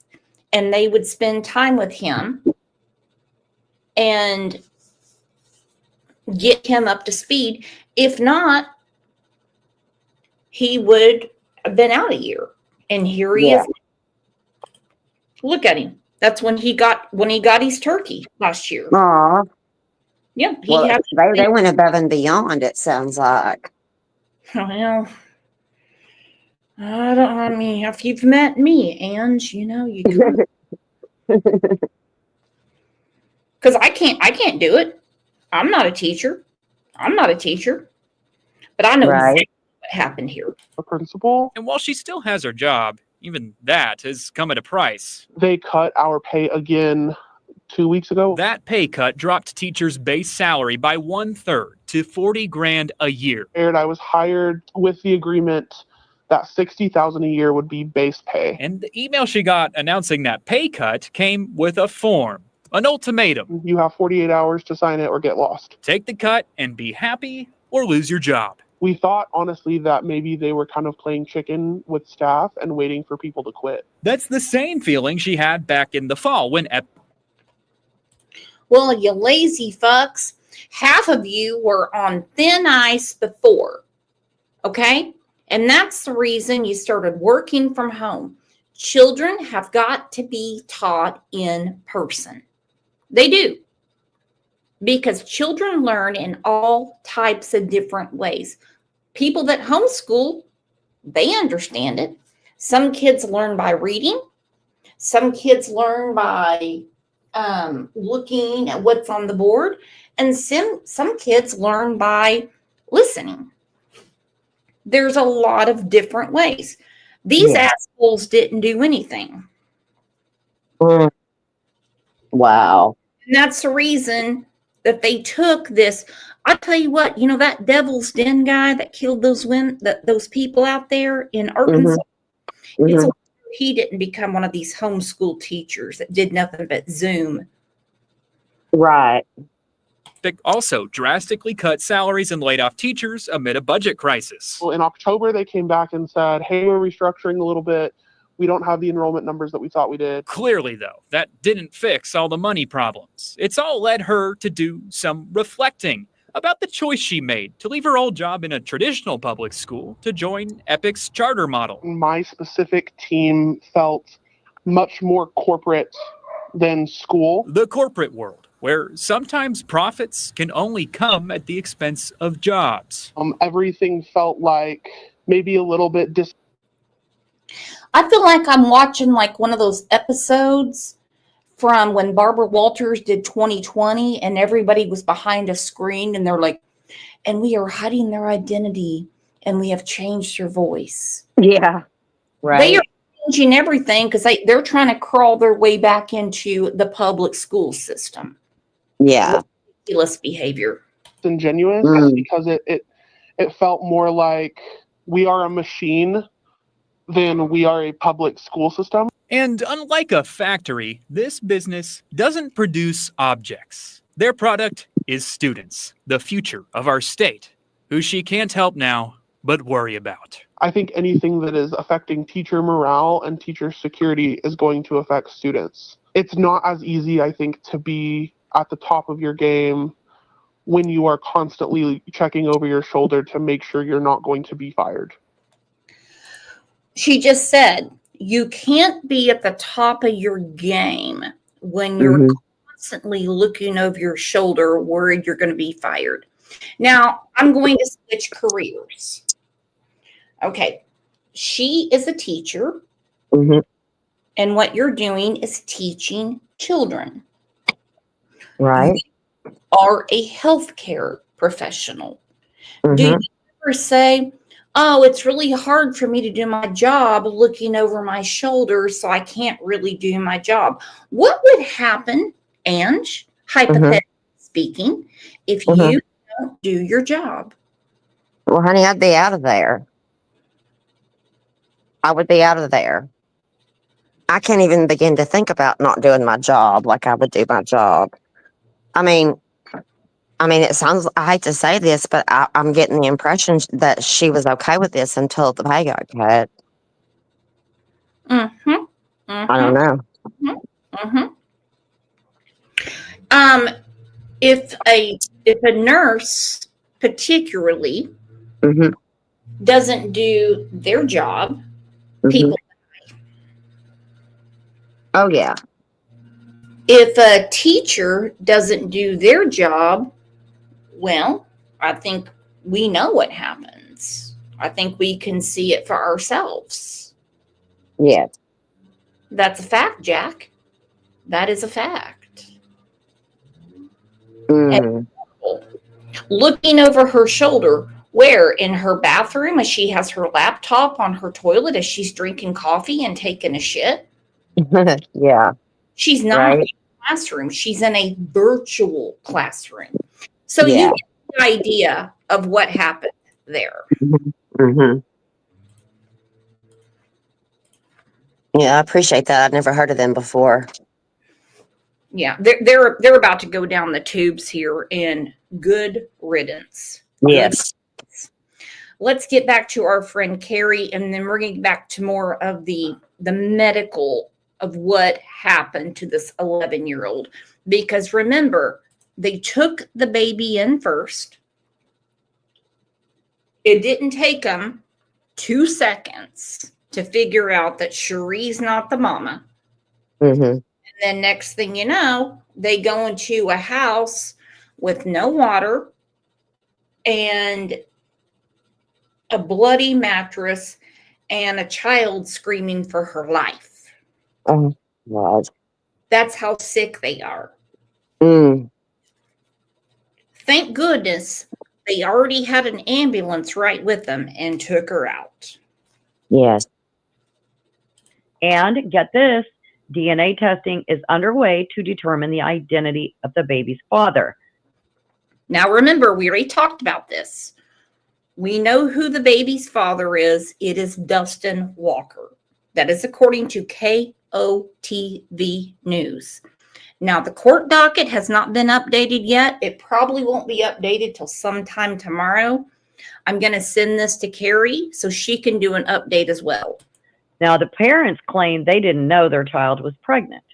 And they would spend time with him and get him up to speed. If not, he would have been out a year. And here he is. Look at him. That's when he got his turkey last year. Aw. Yeah, they went above and beyond, it sounds like. Well, I mean, if you've met me, Ange, you know, you can. Because I can't do it. I'm not a teacher. But I know exactly what happened here. A principal. And while she still has her job, even that has come at a price. They cut our pay again 2 weeks ago. That pay cut dropped teachers' base salary by 1/3 to $40,000 a year. And I was hired with the agreement that $60,000 a year would be base pay. And the email she got announcing that pay cut came with a form, an ultimatum. You have 48 hours to sign it or get lost. Take the cut and be happy or lose your job. We thought, honestly, that maybe they were kind of playing chicken with staff and waiting for people to quit. That's the same feeling she had back in the fall when Well, you lazy fucks, half of you were on thin ice before, okay? And that's the reason you started working from home. Children have got to be taught in person. They do. Because children learn in all types of different ways. People that homeschool, they understand it. Some kids learn by reading. Some kids learn by looking at what's on the board. And some kids learn by listening. There's a lot of different ways. These assholes didn't do anything. Wow. And that's the reason that they took this. I tell you what, you know, that Devil's Den guy that killed those women, those people out there in Arkansas, it's he didn't become one of these homeschool teachers that did nothing but Zoom. Right. They also drastically cut salaries and laid off teachers amid a budget crisis. Well, in October, they came back and said, hey, we're restructuring a little bit. We don't have the enrollment numbers that we thought we did. Clearly, though, that didn't fix all the money problems. It's all led her to do some reflecting about the choice she made to leave her old job in a traditional public school to join Epic's charter model. My specific team felt much more corporate than school. The corporate world, where sometimes profits can only come at the expense of jobs. Everything felt like maybe a little bit I feel like I'm watching like one of those episodes from when Barbara Walters did 2020 and everybody was behind a screen and they're like, and we are hiding their identity and we have changed their voice. Yeah. Right. They are changing everything because they're trying to crawl their way back into the public school system. Yeah. Ridiculous behavior. disingenuous because it felt more like we are a machine than we are a public school system. And unlike a factory, this business doesn't produce objects. Their product is students, the future of our state, who she can't help now but worry about. I think anything that is affecting teacher morale and teacher security is going to affect students. It's not as easy, I think, to be at the top of your game when you are constantly checking over your shoulder to make sure you're not going to be fired. She just said, you can't be at the top of your game when you're constantly looking over your shoulder, worried you're going to be fired. Now, I'm going to switch careers. Okay. She is a teacher. And what you're doing is teaching children. Right. You are a healthcare professional. Do you ever say, oh, it's really hard for me to do my job looking over my shoulder, so I can't really do my job? What would happen, Ange, hypothetically speaking, if you don't do your job? Well, honey, I'd be out of there. I would be out of there. I can't even begin to think about not doing my job like I would do my job. I mean, it sounds, I hate to say this, but I'm getting the impression that she was okay with this until the pay got cut. I don't know. If a nurse particularly doesn't do their job, people die. Oh, yeah. If a teacher doesn't do their job, well, I think we know what happens. I think we can see it for ourselves. Yes. That's a fact, Jack. That is a fact. And looking over her shoulder, where in her bathroom, as she has her laptop on her toilet as she's drinking coffee and taking a shit. Yeah. She's not in a classroom. She's in a virtual classroom. So you get the idea of what happened there. Yeah, I appreciate that. I've never heard of them before. Yeah, they're about to go down the tubes here, and good riddance. Yes. Let's get back to our friend Carrie, and then we're going to get back to more of the medical of what happened to this 11-year-old. Because remember, they took the baby in first. It didn't take them 2 seconds to figure out that Cherie's not the mama. And then next thing you know, they go into a house with no water and a bloody mattress and a child screaming for her life. Oh, God. That's how sick they are. Thank goodness they already had an ambulance right with them and took her out. Yes. And get this, DNA testing is underway to determine the identity of the baby's father. Now remember, we already talked about this. We know who the baby's father is. It is Dustin Walker. That is according to KOTV News. Now, the court docket has not been updated yet. It probably won't be updated till sometime tomorrow. I'm going to send this to Carrie so she can do an update as well. Now, the parents claim they didn't know their child was pregnant,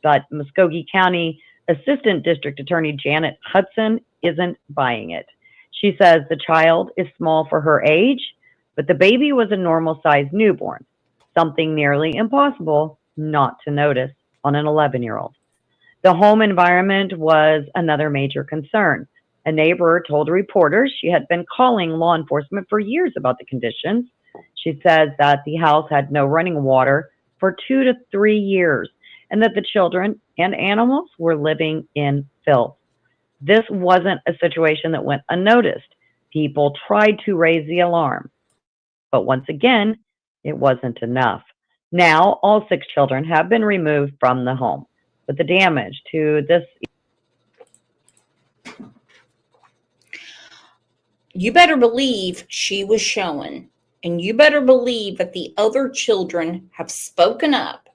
but Muskogee County Assistant District Attorney Janet Hudson isn't buying it. She says the child is small for her age, but the baby was a normal-sized newborn, something nearly impossible not to notice on an 11-year-old. The home environment was another major concern. A neighbor told reporters she had been calling law enforcement for years about the conditions. She says that the house had no running water for 2 to 3 years and that the children and animals were living in filth. This wasn't a situation that went unnoticed. People tried to raise the alarm, but once again, it wasn't enough. Now, all 6 children have been removed from the home, but the damage to this. You better believe she was showing, and you better believe that the other children have spoken up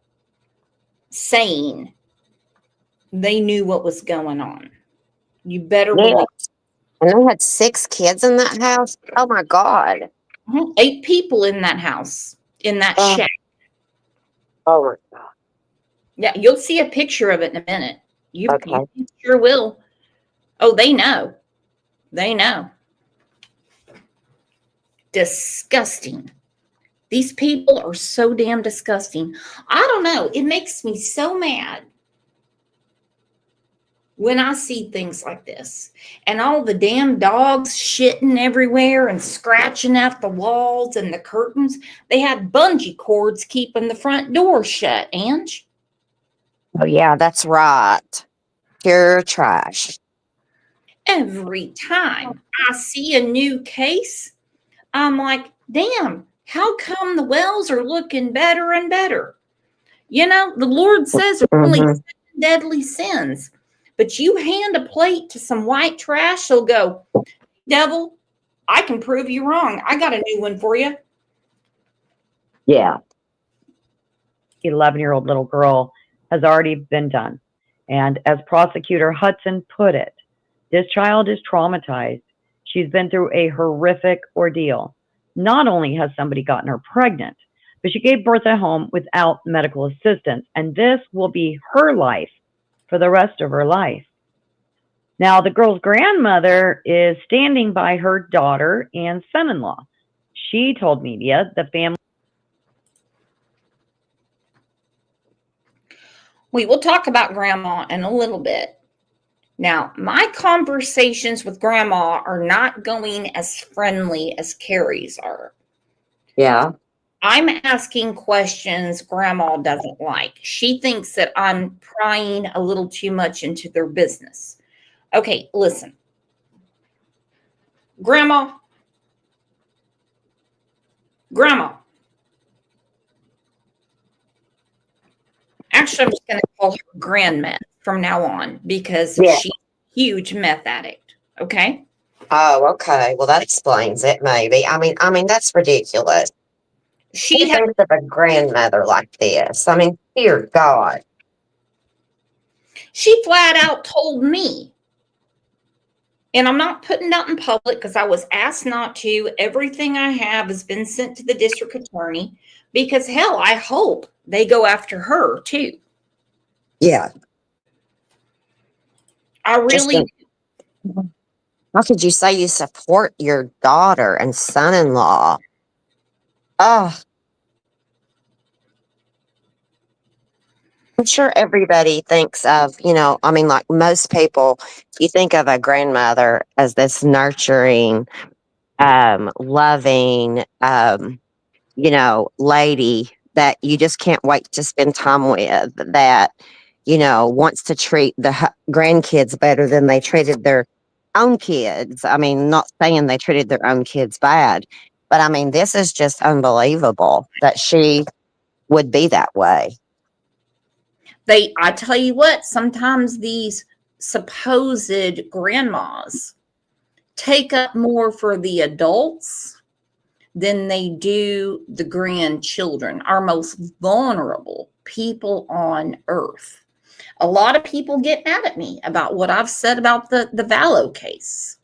saying they knew what was going on. You better Yeah. believe. And they had 6 kids in that house. Oh my God. 8 people in that house, in that Uh, shack. oh my God. Yeah, you'll see a picture of it in a minute. You Okay. sure will. Oh, they know. They know. Disgusting. These people are so damn disgusting. I don't know. It makes me so mad when I see things like this and all the damn dogs shitting everywhere and scratching at the walls and the curtains. They had bungee cords keeping the front door shut, Ange. Oh yeah, that's right. Pure trash. Every time I see a new case, I'm like, damn, how come the wells are looking better and better? You know, the Lord says there's only Mm-hmm. 7 deadly sins. But you hand a plate to some white trash, they'll go, devil, I can prove you wrong. I got a new one for you. Yeah. 11-year-old little girl has already been done. And as prosecutor Hudson put it, this child is traumatized. She's been through a horrific ordeal. Not only has somebody gotten her pregnant, but she gave birth at home without medical assistance. And this will be her life for the rest of her life. Now, the girl's grandmother is standing by her daughter and son-in-law. She told media the family. We will talk about grandma in a little bit. Now, my conversations with grandma are not going as friendly as Carrie's are. Yeah. I'm asking questions grandma doesn't like. She thinks that I'm prying a little too much into their business. Okay, listen. Grandma. Actually, I'm just going to call her grandmeth from now on because Yeah. she's a huge meth addict. Okay? Oh, okay. Well, that explains it, maybe. I mean, that's ridiculous. She Who thinks of a grandmother like this? I mean, dear God. She flat out told me, and I'm not putting that in public because I was asked not to. Everything I have has been sent to the district attorney because, hell, I hope they go after her too. Yeah. I really do. How could you say you support your daughter and son-in-law? Oh, I'm sure everybody thinks of, I mean, like most people, you think of a grandmother as this nurturing, loving, lady that you just can't wait to spend time with, that, wants to treat the grandkids better than they treated their own kids. I mean, not saying they treated their own kids bad, but I mean, this is just unbelievable that she would be that way. I tell you what, sometimes these supposed grandmas take up more for the adults than they do the grandchildren, our most vulnerable people on earth. A lot of people get mad at me about what I've said about the Vallow case.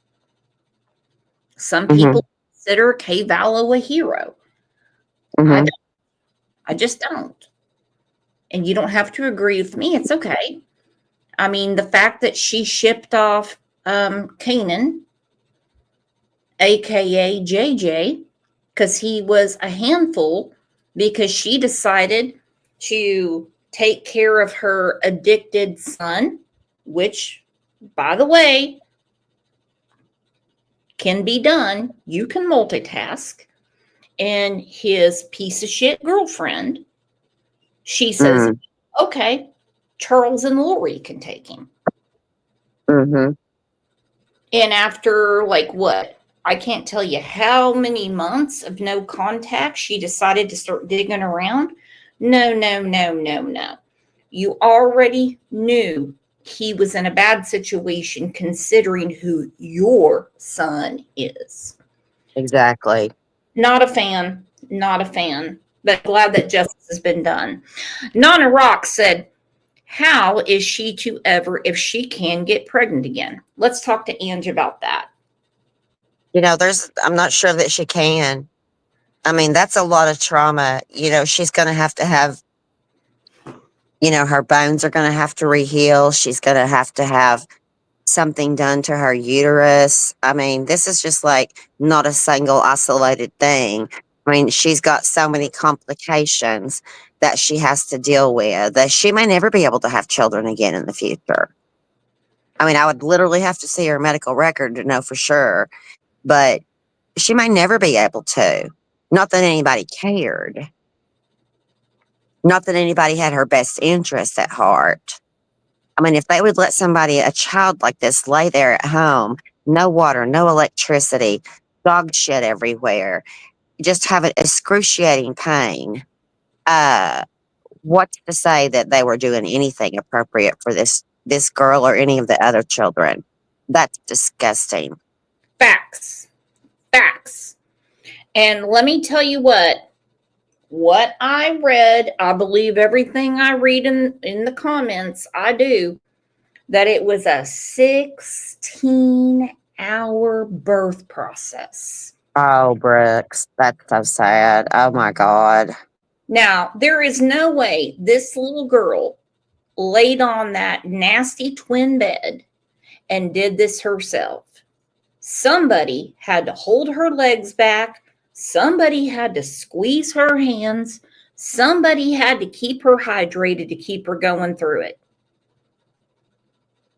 Some people consider Kay Vallow a hero. I don't. I just don't. And you don't have to agree with me. It's okay. I mean, the fact that she shipped off Kanan, aka JJ, because he was a handful, because she decided to take care of her addicted son, which, by the way, can be done. You can multitask. And his piece of shit girlfriend, she says, okay, Charles and Lori can take him. Mm-hmm. And after, like, what? I can't tell you how many months of no contact, she decided to start digging around. No, no, no, no, no. You already knew he was in a bad situation considering who your son is. Exactly. Not a fan. Not a fan. But glad that justice has been done. Nana Rock said, how is she to ever, if she can get pregnant again? Let's talk to Ange about that. You know, I'm not sure that she can. I mean, that's a lot of trauma. You know, she's going to have, you know, her bones are going to have to reheal. She's going to have something done to her uterus. I mean, this is just like not a single isolated thing. I mean, she's got so many complications that she has to deal with that she may never be able to have children again in the future. I mean, I would literally have to see her medical record to know for sure, but she may never be able to. Not that anybody cared. Not that anybody had her best interests at heart. I mean, if they would let somebody, a child like this, lay there at home, no water, no electricity, dog shit everywhere, just have an excruciating pain, what's to say that they were doing anything appropriate for this girl or any of the other children? That's disgusting. Facts. Facts. And let me tell you what I read, I believe everything I read in the comments, I do, that it was a 16-hour birth process. Oh, Brooks, that's so sad. Oh my God. Now, there is no way this little girl laid on that nasty twin bed and did this herself. Somebody had to hold her legs back. Somebody had to squeeze her hands. Somebody had to keep her hydrated to keep her going through it.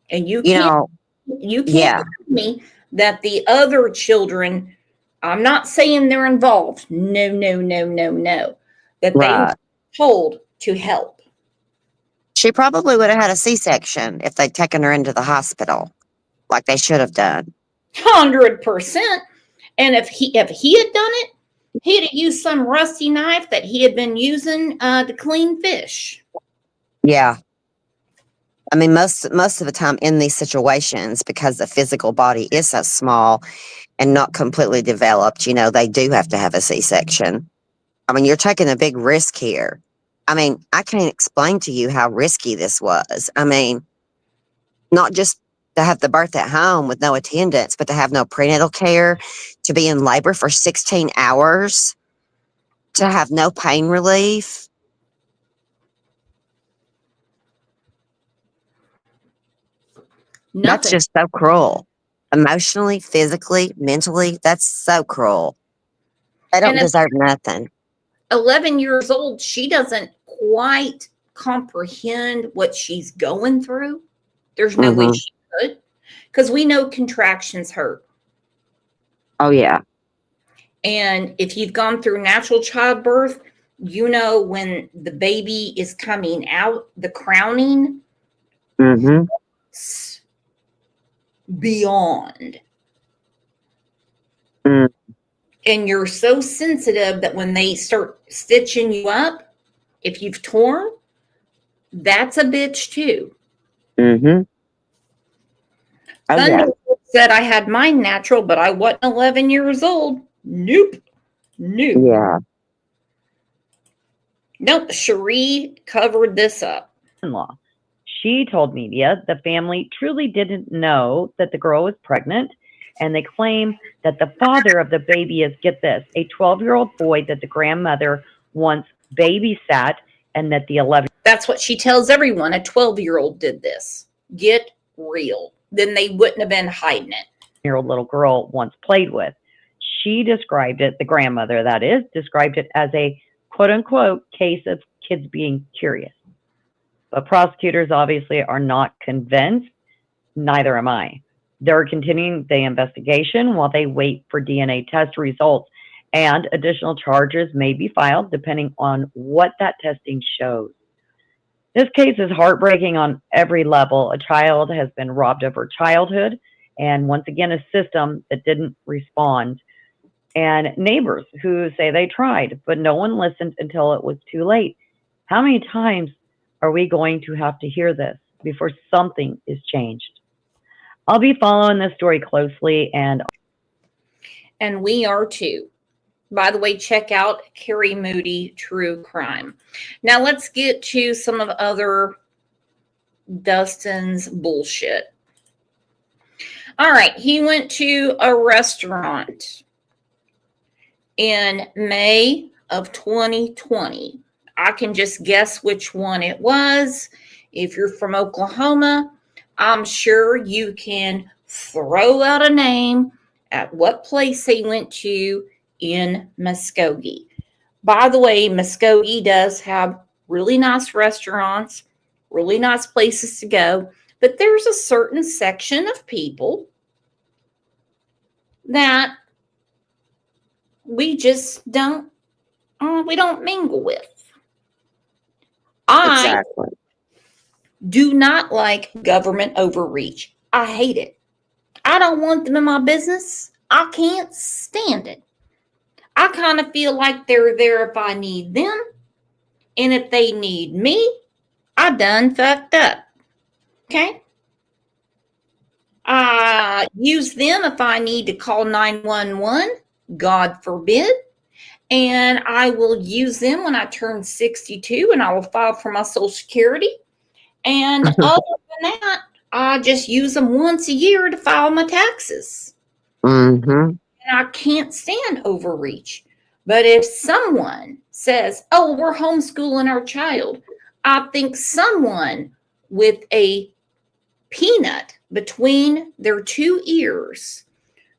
And you can't tell me that the other children, I'm not saying they're involved. No, no, no, no, no. That they were told to help. She probably would have had a C-section if they'd taken her into the hospital, like they should have done. 100%. And if he had done it, he'd have used some rusty knife that he had been using to clean fish. Yeah. I mean, most of the time in these situations, because the physical body is so small and not completely developed, you know, they do have to have a C-section. I mean, you're taking a big risk here. I mean, I can't explain to you how risky this was. I mean, not just to have the birth at home with no attendance, but to have no prenatal care, to be in labor for 16 hours, to have no pain relief. Nothing. That's just so cruel. Emotionally, physically, mentally, that's so cruel. They don't deserve nothing. 11 years old, she doesn't quite comprehend what she's going through. There's no way she could, because we know contractions hurt. Oh, yeah. And if you've gone through natural childbirth, you know when the baby is coming out, the crowning, beyond. And you're so sensitive that when they start stitching you up, if you've torn, that's a bitch too. Oh, Thunder said I had mine natural, but I wasn't 11 years old. Nope. Yeah. Nope. Cherie covered this up. In-law. She told media the family truly didn't know that the girl was pregnant, and they claim that the father of the baby is, get this, a 12-year-old boy that the grandmother once babysat, and that the 11 That's what she tells everyone. A 12-year-old did this. Get real. Then they wouldn't have been hiding it. year-old little girl once played with. She described it, the grandmother that is, described it as a quote unquote case of kids being curious. But prosecutors obviously are not convinced, neither am I. They're continuing the investigation while they wait for DNA test results, and additional charges may be filed depending on what that testing shows. This case is heartbreaking on every level. A child has been robbed of her childhood, and once again, a system that didn't respond. And neighbors who say they tried, but no one listened until it was too late. How many times are we going to have to hear this before something is changed? I'll be following this story closely, and we are too. By the way, check out Carrie Moody True Crime. Now let's get to some of other Dustin's bullshit. All right, he went to a restaurant in May of 2020. I can just guess which one it was. If you're from Oklahoma, I'm sure you can throw out a name at what place they went to in Muskogee. By the way, Muskogee does have really nice restaurants, really nice places to go, but there's a certain section of people that we just don't mingle with. I do not like government overreach. I hate it. I don't want them in my business. I can't stand it. I kind of feel like they're there if I need them. And if they need me, I done fucked up. Okay? I use them if I need to call 911, God forbid. And I will use them when I turn 62 and I will file for my Social Security. And other than that, I just use them once a year to file my taxes. Mm-hmm. And I can't stand overreach. But if someone says, oh, we're homeschooling our child, I think someone with a peanut between their two ears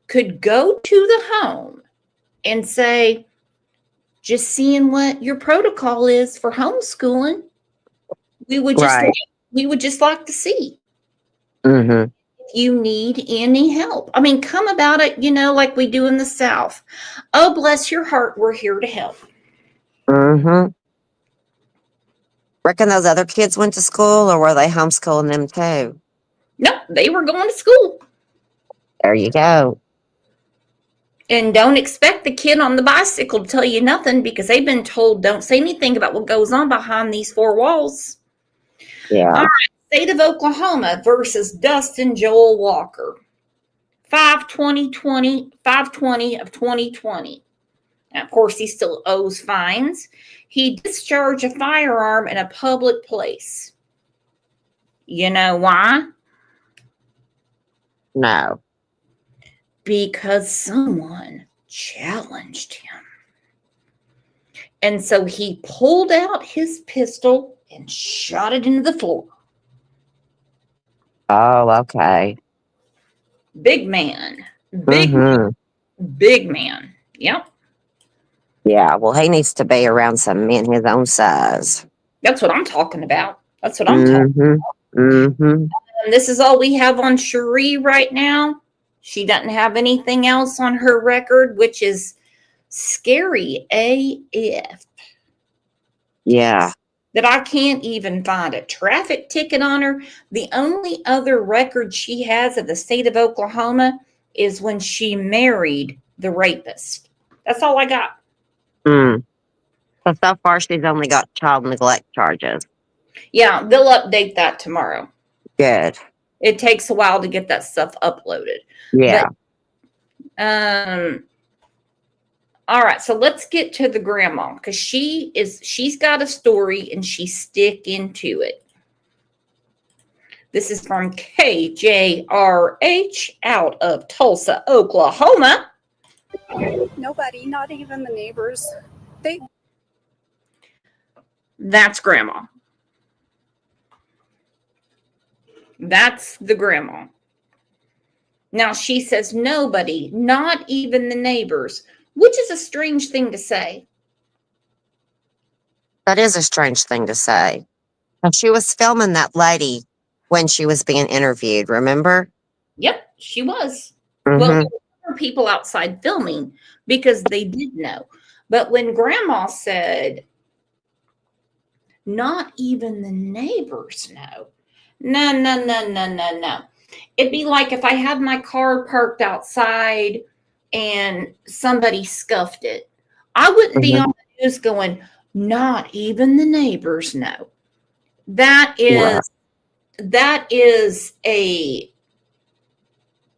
could go to the home and say, just seeing what your protocol is for homeschooling, we would just like to see. Mm-hmm. If you need any help. I mean, come about it, like we do in the South. Oh, bless your heart, we're here to help. Mm-hmm. Reckon those other kids went to school, or were they homeschooling them too? No, they were going to school. There you go. And don't expect the kid on the bicycle to tell you nothing, because they've been told don't say anything about what goes on behind these four walls. Yeah. All right. State of Oklahoma versus Dustin Joel Walker. 5/20/20, 5/20 of 2020. Now, of course, he still owes fines. He discharged a firearm in a public place. You know why? No. Because someone challenged him. And so he pulled out his pistol and shot it into the floor. Oh, okay. Big man. Mm-hmm. Big man. Yep. Yeah, well, he needs to be around some men his own size. That's what I'm talking about. That's what I'm talking about. Mm-hmm. And this is all we have on Cherie right now. She doesn't have anything else on her record, which is scary AF. Yeah. That I can't even find a traffic ticket on her. The only other record she has of the state of Oklahoma is when she married the rapist. That's all I got. So far, she's only got child neglect charges. Yeah, they'll update that tomorrow. Good. It takes a while to get that stuff uploaded. Yeah. But, all right, so let's get to the grandma, because she's got a story and she's sticking to it. This is from KJRH out of Tulsa, Oklahoma. Nobody, not even the neighbors. That's grandma. That's the grandma. Now she says nobody, not even the neighbors, which is a strange thing to say. That is a strange thing to say. And she was filming that lady when she was being interviewed, remember? Yep, she was. Mm-hmm. Well, there were people outside filming because they did know. But when grandma said, not even the neighbors know. No. It'd be like if I had my car parked outside and somebody scuffed it. I wouldn't be on the news going, not even the neighbors know. That is a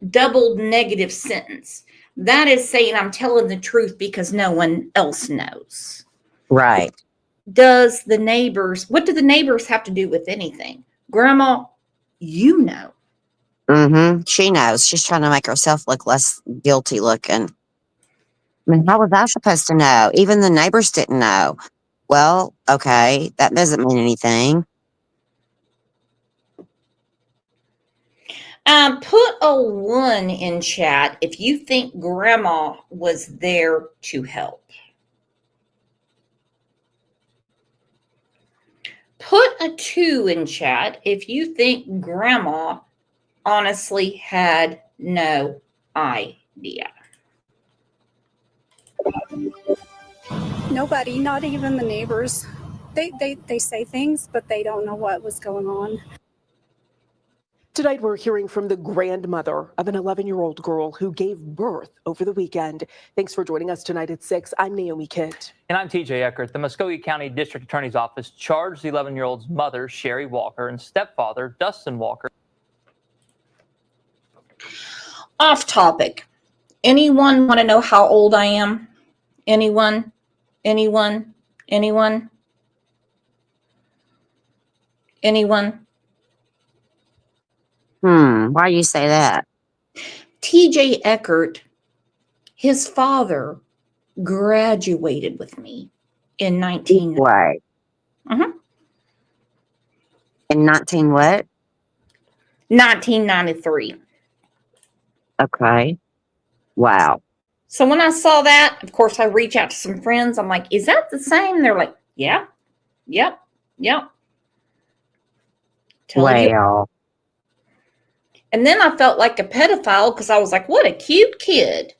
double negative sentence. That is saying I'm telling the truth because no one else knows. Right. What do the neighbors have to do with anything? Grandma, you know. Mm-hmm. She knows. She's trying to make herself look less guilty looking. I mean, how was I supposed to know? Even the neighbors didn't know. Well, okay, that doesn't mean anything. Put a 1 in chat if you think grandma was there to help. Put a 2 in chat if you think grandma honestly had no idea. Nobody, not even the neighbors. They say things, but they don't know what was going on. Tonight, we're hearing from the grandmother of an 11-year-old girl who gave birth over the weekend. Thanks for joining us tonight at 6. I'm Naomi Kitt. And I'm TJ Eckert. The Muskogee County District Attorney's Office charged the 11-year-old's mother, Sherry Walker, and stepfather, Dustin Walker. Off topic. Anyone want to know how old I am? Anyone? Anyone? Anyone? Anyone? Why do you say that? TJ Eckert, his father, graduated with me in 1990. Way. Mhm. In 19 what? 1993. Okay. Wow. So when I saw that, of course, I reach out to some friends. I'm like, is that the same? They're like, yeah, yep. Well. And then I felt like a pedophile because I was like, what a cute kid.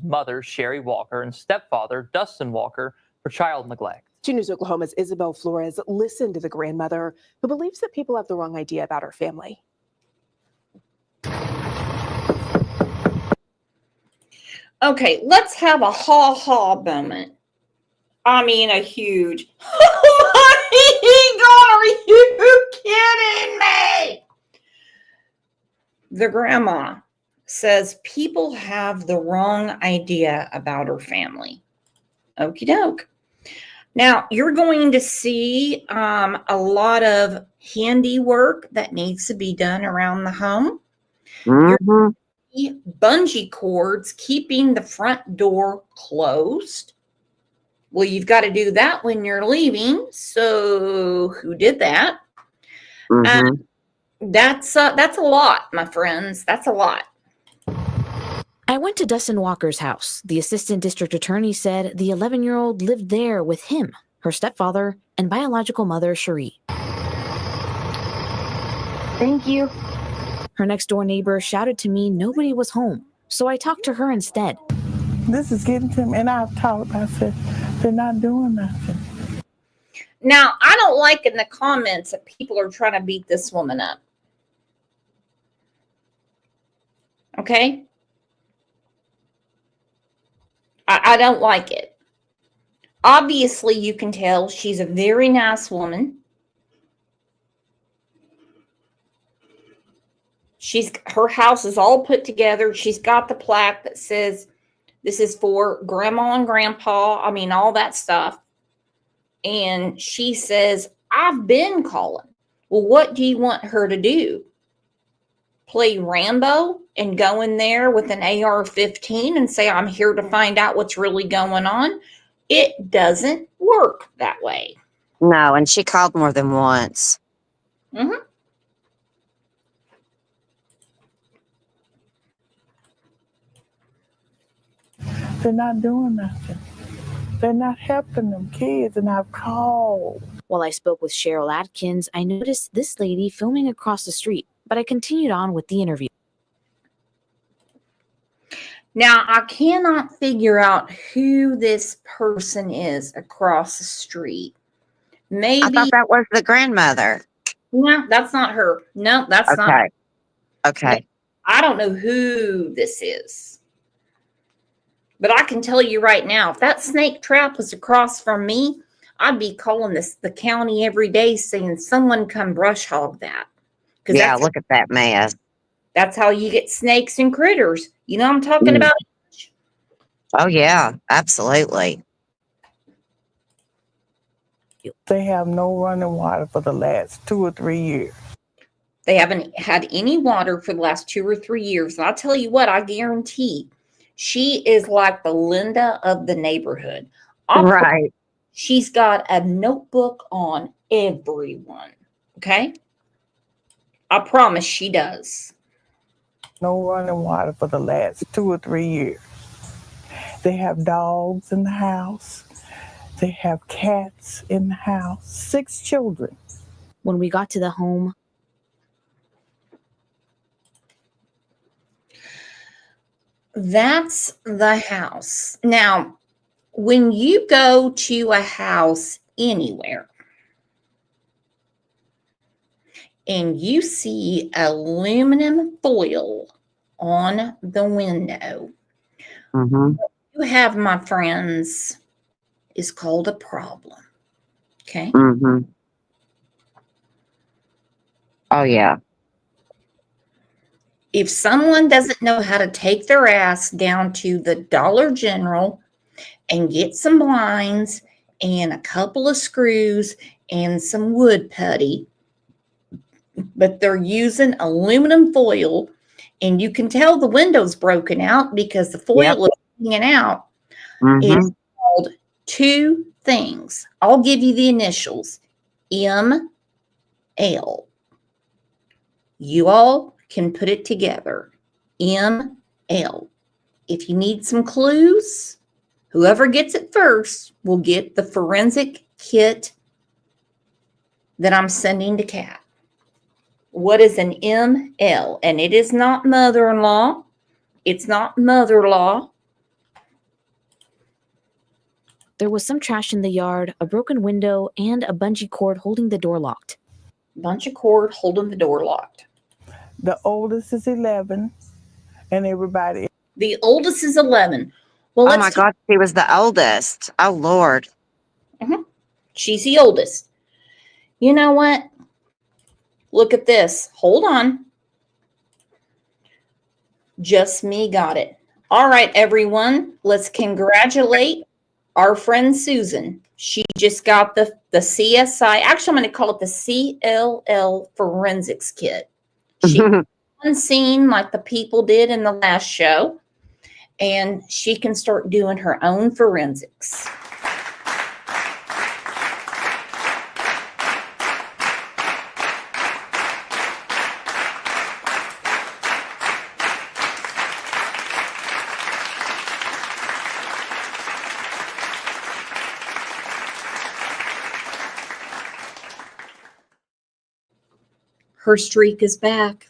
Mother, Sherry Walker, and stepfather, Dustin Walker, for child neglect. 2 News Oklahoma's Isabel Flores listened to the grandmother, who believes that people have the wrong idea about her family. Okay, let's have a ha-ha moment. I mean, a huge, oh my God, are you kidding me? The grandma says people have the wrong idea about her family. Okie doke. Now, you're going to see a lot of handiwork that needs to be done around the home. Mm-hmm. Bungee cords keeping the front door closed. Well, you've got to do that when you're leaving. So who did that? Mm-hmm. That's a lot, my friends. That's a lot. I went to Dustin Walker's house. The assistant district attorney said the 11-year-old lived there with him, her stepfather, and biological mother, Cherie. Thank you. Her next-door neighbor shouted to me nobody was home, so I talked to her instead. This is getting to me, and I've talked. I said, they're not doing nothing. Now, I don't like in the comments that people are trying to beat this woman up. Okay? I don't like it. Obviously, you can tell she's a very nice woman. Her house is all put together. She's got the plaque that says this is for grandma and grandpa. I mean, all that stuff. And she says, I've been calling. Well, what do you want her to do? Play Rambo and go in there with an AR-15 and say, I'm here to find out what's really going on? It doesn't work that way. No, and she called more than once. Mm-hmm. They're not doing nothing. They're not helping them kids, and I've called. While I spoke with Cheryl Atkins, I noticed this lady filming across the street, but I continued on with the interview. Now, I cannot figure out who this person is across the street. I Maybe, thought that was the grandmother. no, that's not her. No, that's not her. Okay. I don't know who this is. But I can tell you right now, if that snake trap was across from me, I'd be calling the county every day saying, someone come brush hog that. Because Yeah, look at that mess. that's how you get snakes and critters. You know what I'm talking about? Oh, yeah, absolutely. They have no running water for the last 2 or 3 years. They haven't had any water for the last 2 or 3 years. And I'll tell you what, I guarantee she is like the Linda of the neighborhood. Right. She's got a notebook on everyone. Okay? I promise she does. No running water for the last 2 or 3 years. They have dogs in the house. They have cats in the house. 6 children. When we got to the home, That's the house. Now, when you go to a house anywhere and you see aluminum foil on the window, Mm-hmm. you have, my friends, is called a problem. Okay? Mm-hmm. Oh, yeah. If someone doesn't know how to take their ass down to the Dollar General and get some blinds and a couple of screws and some wood putty, but they're using aluminum foil, and you can tell the window's broken out because the foil is hanging out. Mm-hmm. It's called 2 things. I'll give you the initials. ML. You all can put it together. ML. If you need some clues, whoever gets it first will get the forensic kit that I'm sending to Kat. What is an ML? And it is not mother-in-law. It's not mother-in-law. there was some trash in the yard, a broken window, and a bungee cord holding the door locked. Bunch of cord holding the door locked. The oldest is 11, and everybody. The oldest is 11. Well, Oh, my God. She was the oldest. Oh, Lord. She's the oldest. You know what? Look at this. Hold on. Just me got it. All right, everyone. Let's congratulate our friend Susan. She just got the CSI. Actually, I'm going to call it the CLL forensics kit. She unseen like the people did in the last show, and she can start doing her own forensics. Her streak is back.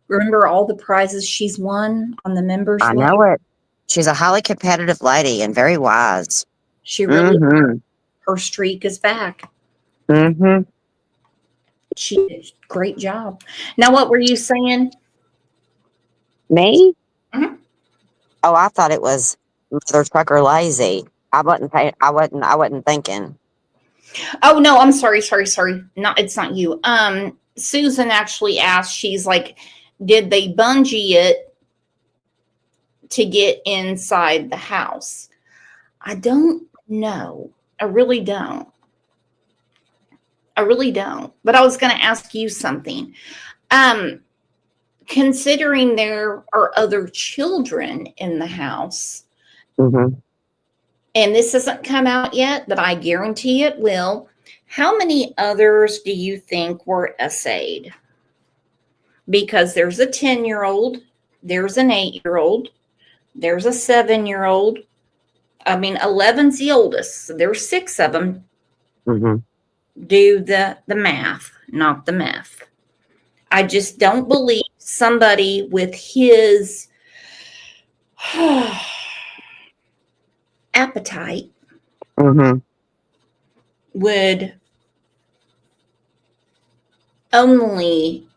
Remember all the prizes she's won on the members I list? know it. She's a highly competitive lady and very wise. She really, Mm-hmm. her streak is back. Mm-hmm. She did a great job. Now, what were you saying? Me? Mm-hmm. Oh, I thought it was Mother Trucker Lazy. I wasn't thinking. Oh no, I'm sorry. No, it's not you. Susan actually asked, she's like, did they bungee it to get inside the house? I don't know. I really don't. But I was going to ask you something. Considering there are other children in the house, Mm-hmm. and this hasn't come out yet, but I guarantee it will. How many others do you think were essayed? Because there's a 10-year-old, there's an 8-year-old, there's a 7-year-old. I mean, 11's the oldest. So there's 6 of them. Mm-hmm. Do the math, not the meth. I just don't believe somebody with his appetite Mm-hmm. would only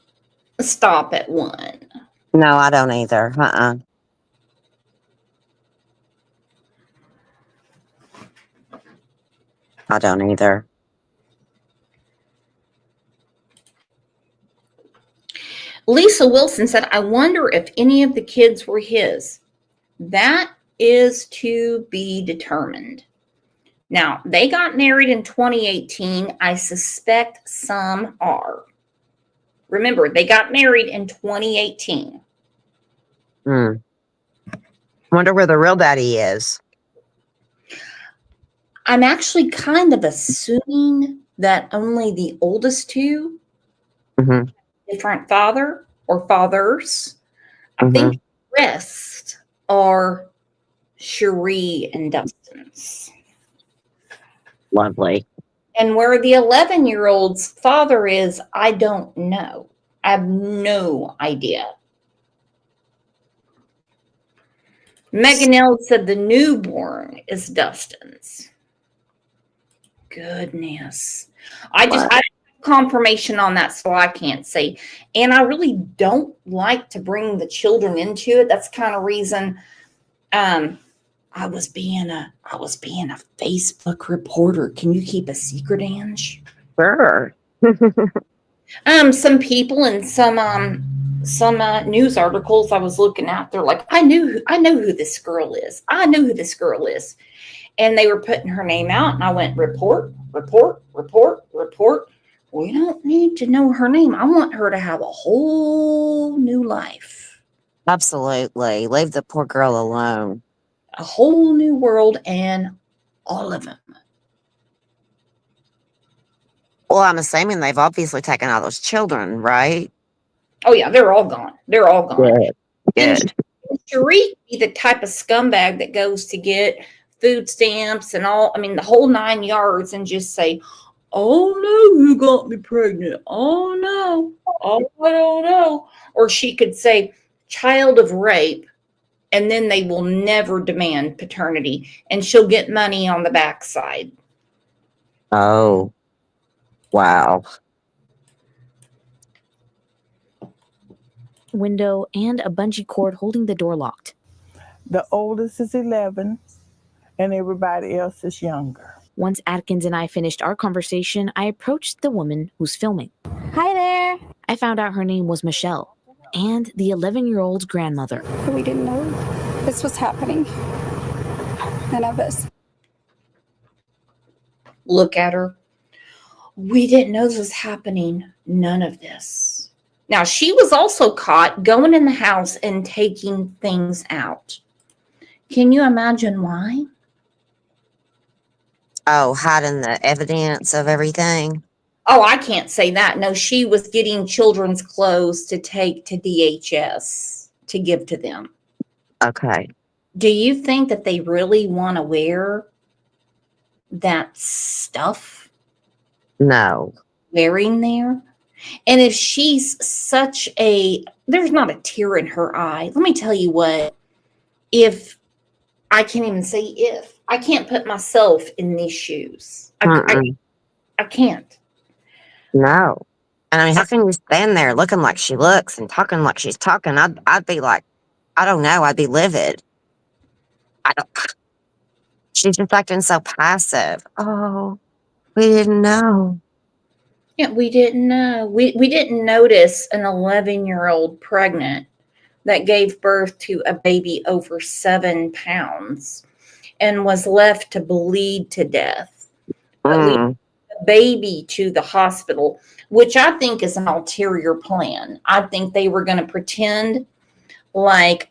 stop at 1. No, I don't either. I don't either. Lisa Wilson said, I wonder if any of the kids were his. That is to be determined. Now, they got married in 2018. I suspect some are. Remember, they got married in 2018. Wonder where the real daddy is. I'm actually kind of assuming that only the oldest 2 Mm-hmm. different father or fathers. I Mm-hmm. think the rest are Cherie and Dustin's. Lovely. And where the 11-year-old's father is, I don't know. I have no idea. Megan L said the newborn is Dustin's. Goodness. I have confirmation on that, so I can't say. And I really don't like to bring the children into it. That's kind of reason I was being a Facebook reporter. Can you keep a secret, Ange? Sure. Some people and some news articles I was looking at, they're like, I know who this girl is. I know who this girl is. And they were putting her name out, and I went, report. We don't need to know her name. I want her to have a whole new life. Absolutely. Leave the poor girl alone. A whole new world, and all of them. Well, I'm assuming they've obviously taken all those children, right? Oh, yeah, they're all gone. They're all gone. Good. And Cherie be the type of scumbag that goes to get food stamps and all, I mean, the whole 9 yards, and just say, oh, no, who got me pregnant? Oh, no. Oh, I don't know. Or she could say, child of rape, and then they will never demand paternity, and she'll get money on the backside. Oh, wow. Window and a bungee cord holding the door locked. The oldest is 11 and everybody else is younger. Once Atkins and I finished our conversation, I approached the woman who's filming. Hi there. I found out her name was Michelle and the 11-year-old's grandmother. We didn't know this was happening. None of us. Look at her. We didn't know this was happening. None of this. Now, she was also caught going in the house and taking things out. Can you imagine why? Oh, hiding the evidence of everything. Oh, I can't say that. No, she was getting children's clothes to take to DHS to give to them. Okay. Do you think that they really want to wear that stuff? No. Wearing there? And if she's such a, there's not a tear in her eye. Let me tell you what, if, I can't even say if, I can't put myself in these shoes. I can't. No. And I mean, how can you stand there looking like she looks and talking like she's talking? I'd be like, I don't know. I'd be livid. She's just acting so passive. Oh, we didn't know. Yeah, we didn't know. We didn't notice an 11-year-old pregnant that gave birth to a baby over 7 pounds and was left to bleed to death. But we took the baby to the hospital, which I think is an ulterior plan. I think they were going to pretend like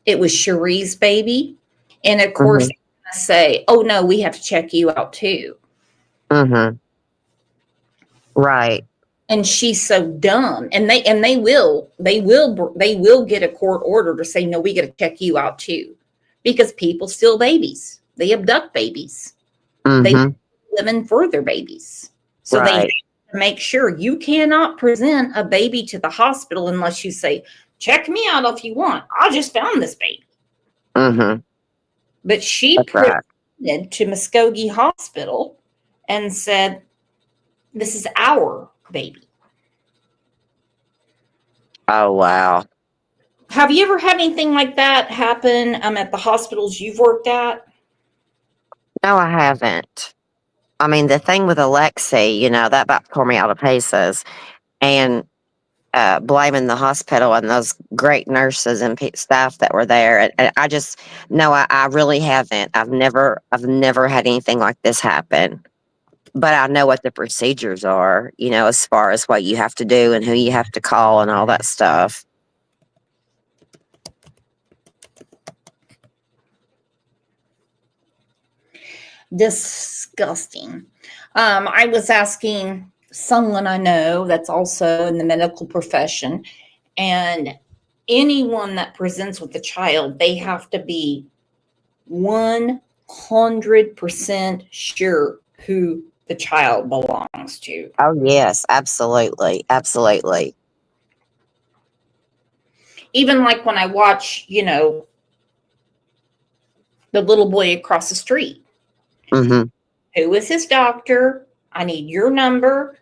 it was Cherie's baby. And of course, say, oh no, we have to check you out too. Mm-hmm. Right. And she's so dumb, and they will get a court order to say, no, we got to check you out too, because people steal babies, they abduct babies, they Mm-hmm. live in for their babies, so they have Right. to make sure you cannot present a baby to the hospital unless you say, check me out if you want. I just found this baby. Mm-hmm. But she That's right. presented to Muskogee Hospital and said, this is our baby. Oh, wow. Have you ever had anything like that happen at the hospitals you've worked at? No, I haven't. I mean, the thing with Alexi, you know, that about tore me out of pieces. And blaming the hospital and those great nurses and staff that were there. And I just, no, I really haven't. I've never had anything like this happen. But I know what the procedures are, you know, as far as what you have to do and who you have to call and all that stuff. Disgusting. I was asking someone I know that's also in the medical profession, and anyone that presents with a child, they have to be 100% sure who the child belongs to. Oh, yes, absolutely. Absolutely. Even like when I watch, you know, the little boy across the street. Mm-hmm. Who is his doctor? I need your number.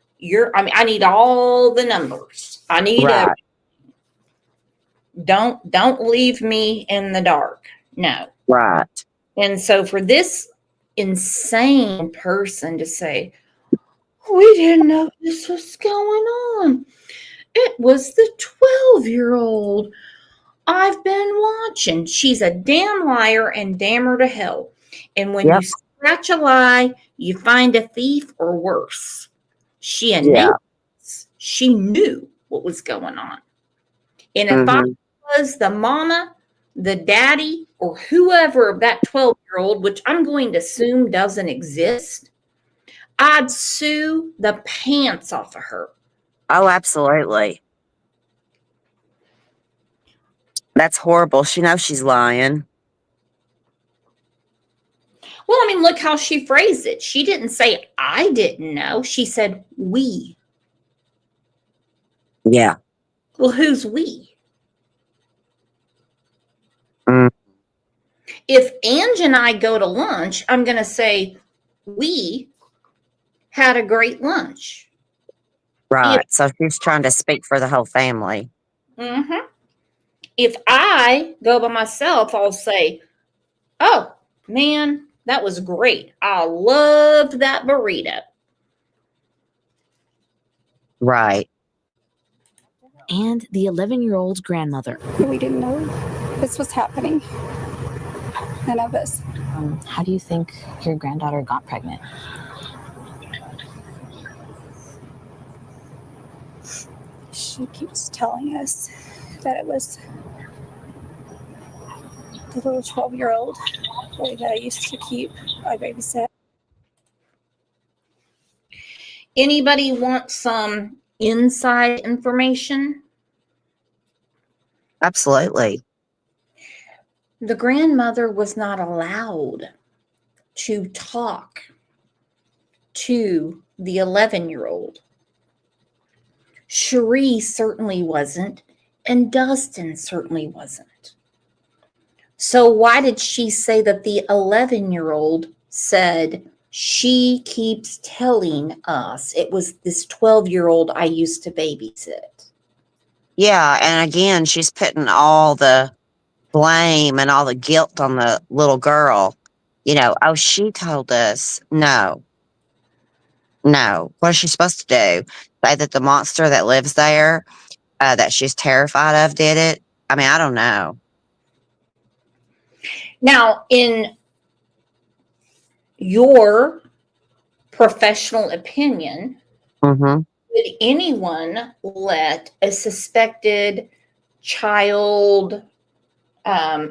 I need all the numbers. I need Right. don't leave me in the dark. No. Right. And so for this insane person to say, we didn't know this was going on. It was the 12-year-old. I've been watching. She's a damn liar, and damn her to hell. And when you Yep. scratch a lie, you find a thief or worse. She Yeah. she knew what was going on. And if I Mm-hmm. was the mama, the daddy, or whoever of that 12-year-old, which I'm going to assume doesn't exist, I'd sue the pants off of her. Oh, absolutely. That's horrible. She knows she's lying. Well, I mean, look how she phrased it. She didn't say, I didn't know. She said, we. Yeah. Well, who's we? Mm. If Ange and I go to lunch, I'm going to say, we had a great lunch. Right. So she's trying to speak for the whole family. Mm-hmm. If I go by myself, I'll say, oh, man, that was great. I loved that burrito. Right. And the 11-year-old's grandmother. We didn't know this was happening. None of us. How do you think your granddaughter got pregnant? She keeps telling us that it was the little 12-year-old boy that I used to keep. I babysat. Anybody want some inside information? Absolutely. The grandmother was not allowed to talk to the 11-year-old. Cherie certainly wasn't, and Dustin certainly wasn't. So why did she say that the 11-year-old said, she keeps telling us it was this 12-year-old I used to babysit? Yeah. And again, she's putting all the blame and all the guilt on the little girl. You know, oh, she told us. No. What is she supposed to do? Say that the monster that lives there, that she's terrified of, did it? I mean, I don't know. Now, in your professional opinion, Mm-hmm. would anyone let a suspected child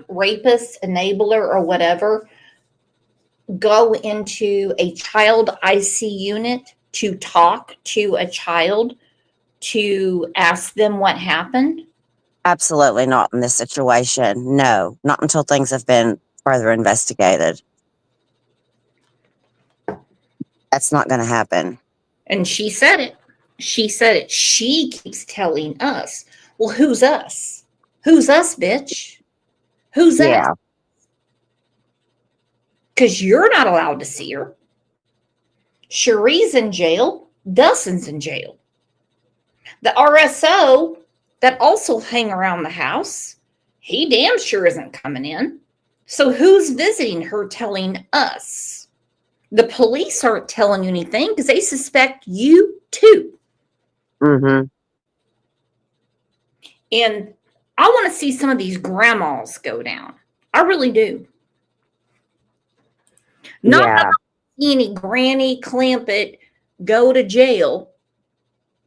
rapist, enabler, or whatever go into a child IC unit to talk to a child to ask them what happened? Absolutely not in this situation. No, not until things have been further investigated. That's not going to happen. And she said it. She said it. She keeps telling us, well, who's us? Who's us, bitch? Who's that? Yeah. Because you're not allowed to see her. Cherie's in jail. Dustin's in jail. The RSO that also hang around the house, he damn sure isn't coming in. So who's visiting her telling us? The police aren't telling you anything because they suspect you too. Mm-hmm. And I want to see some of these grandmas go down. I really do. Not that I see any Granny Clampett go to jail,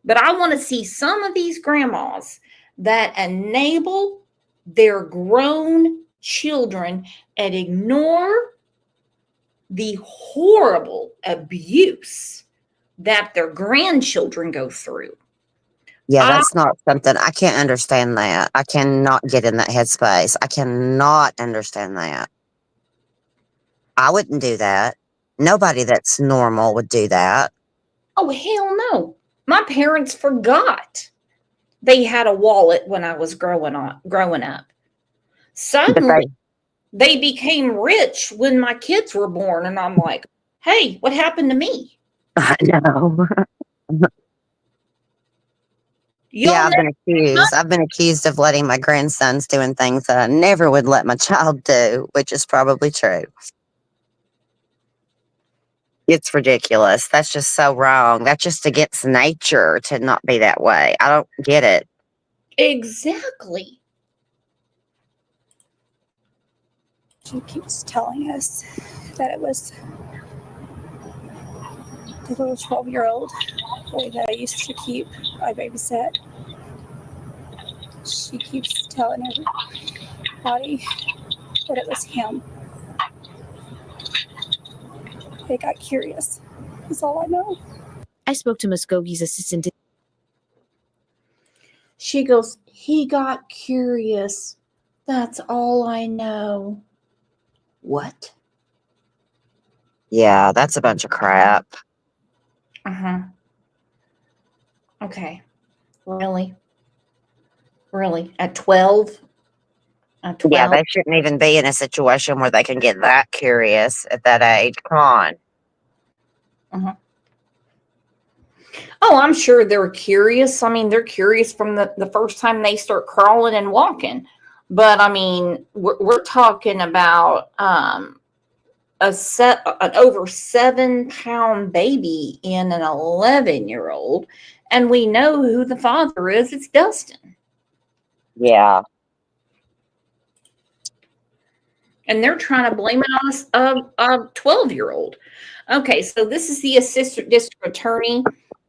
but I want to see some of these grandmas that enable their grown children and ignore the horrible abuse that their grandchildren go through. Yeah, that's not something I can't understand that. I cannot get in that headspace. I cannot understand that. I wouldn't do that. Nobody that's normal would do that. Oh, hell no. My parents forgot they had a wallet when I was growing up. Suddenly, they became rich when my kids were born, and I'm like, hey, what happened to me? I know. Yeah, I've been accused of letting my grandsons doing things that I never would let my child do, which is probably true. It's ridiculous. That's just so wrong. That's just against nature to not be that way. I don't get it. Exactly. She keeps telling us that it was the little 12-year-old boy that I used to keep, I babysit. She keeps telling everybody that it was him. They got curious. That's all I know. I spoke to Muskoge's assistant. She goes, he got curious. That's all I know. What? Yeah, that's a bunch of crap. Uh-huh. Okay. Really? Really? At 12? At 12? Yeah, they shouldn't even be in a situation where they can get that curious at that age. Come on. Uh-huh. Oh, I'm sure they're curious. I mean, they're curious from the first time they start crawling and walking. But I mean, we're talking about an over 7-pound baby in an 11-year-old, and we know who the father is. It's Dustin. Yeah. And they're trying to blame it on a 12-year-old. Okay, so this is the assistant district attorney,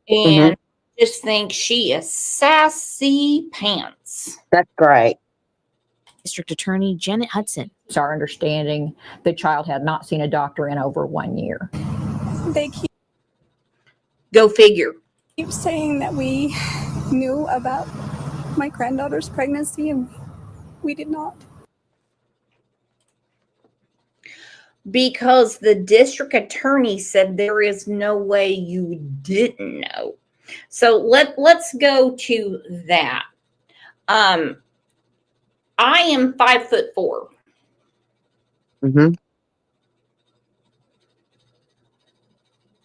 and just think she is sassy pants. That's great. District Attorney Janet Hudson. It's our understanding the child had not seen a doctor in over 1 year. They keep Go figure. saying that we knew about my granddaughter's pregnancy, and we did not. Because the district attorney said there is no way you didn't know. So let's go to that. I am 5'4".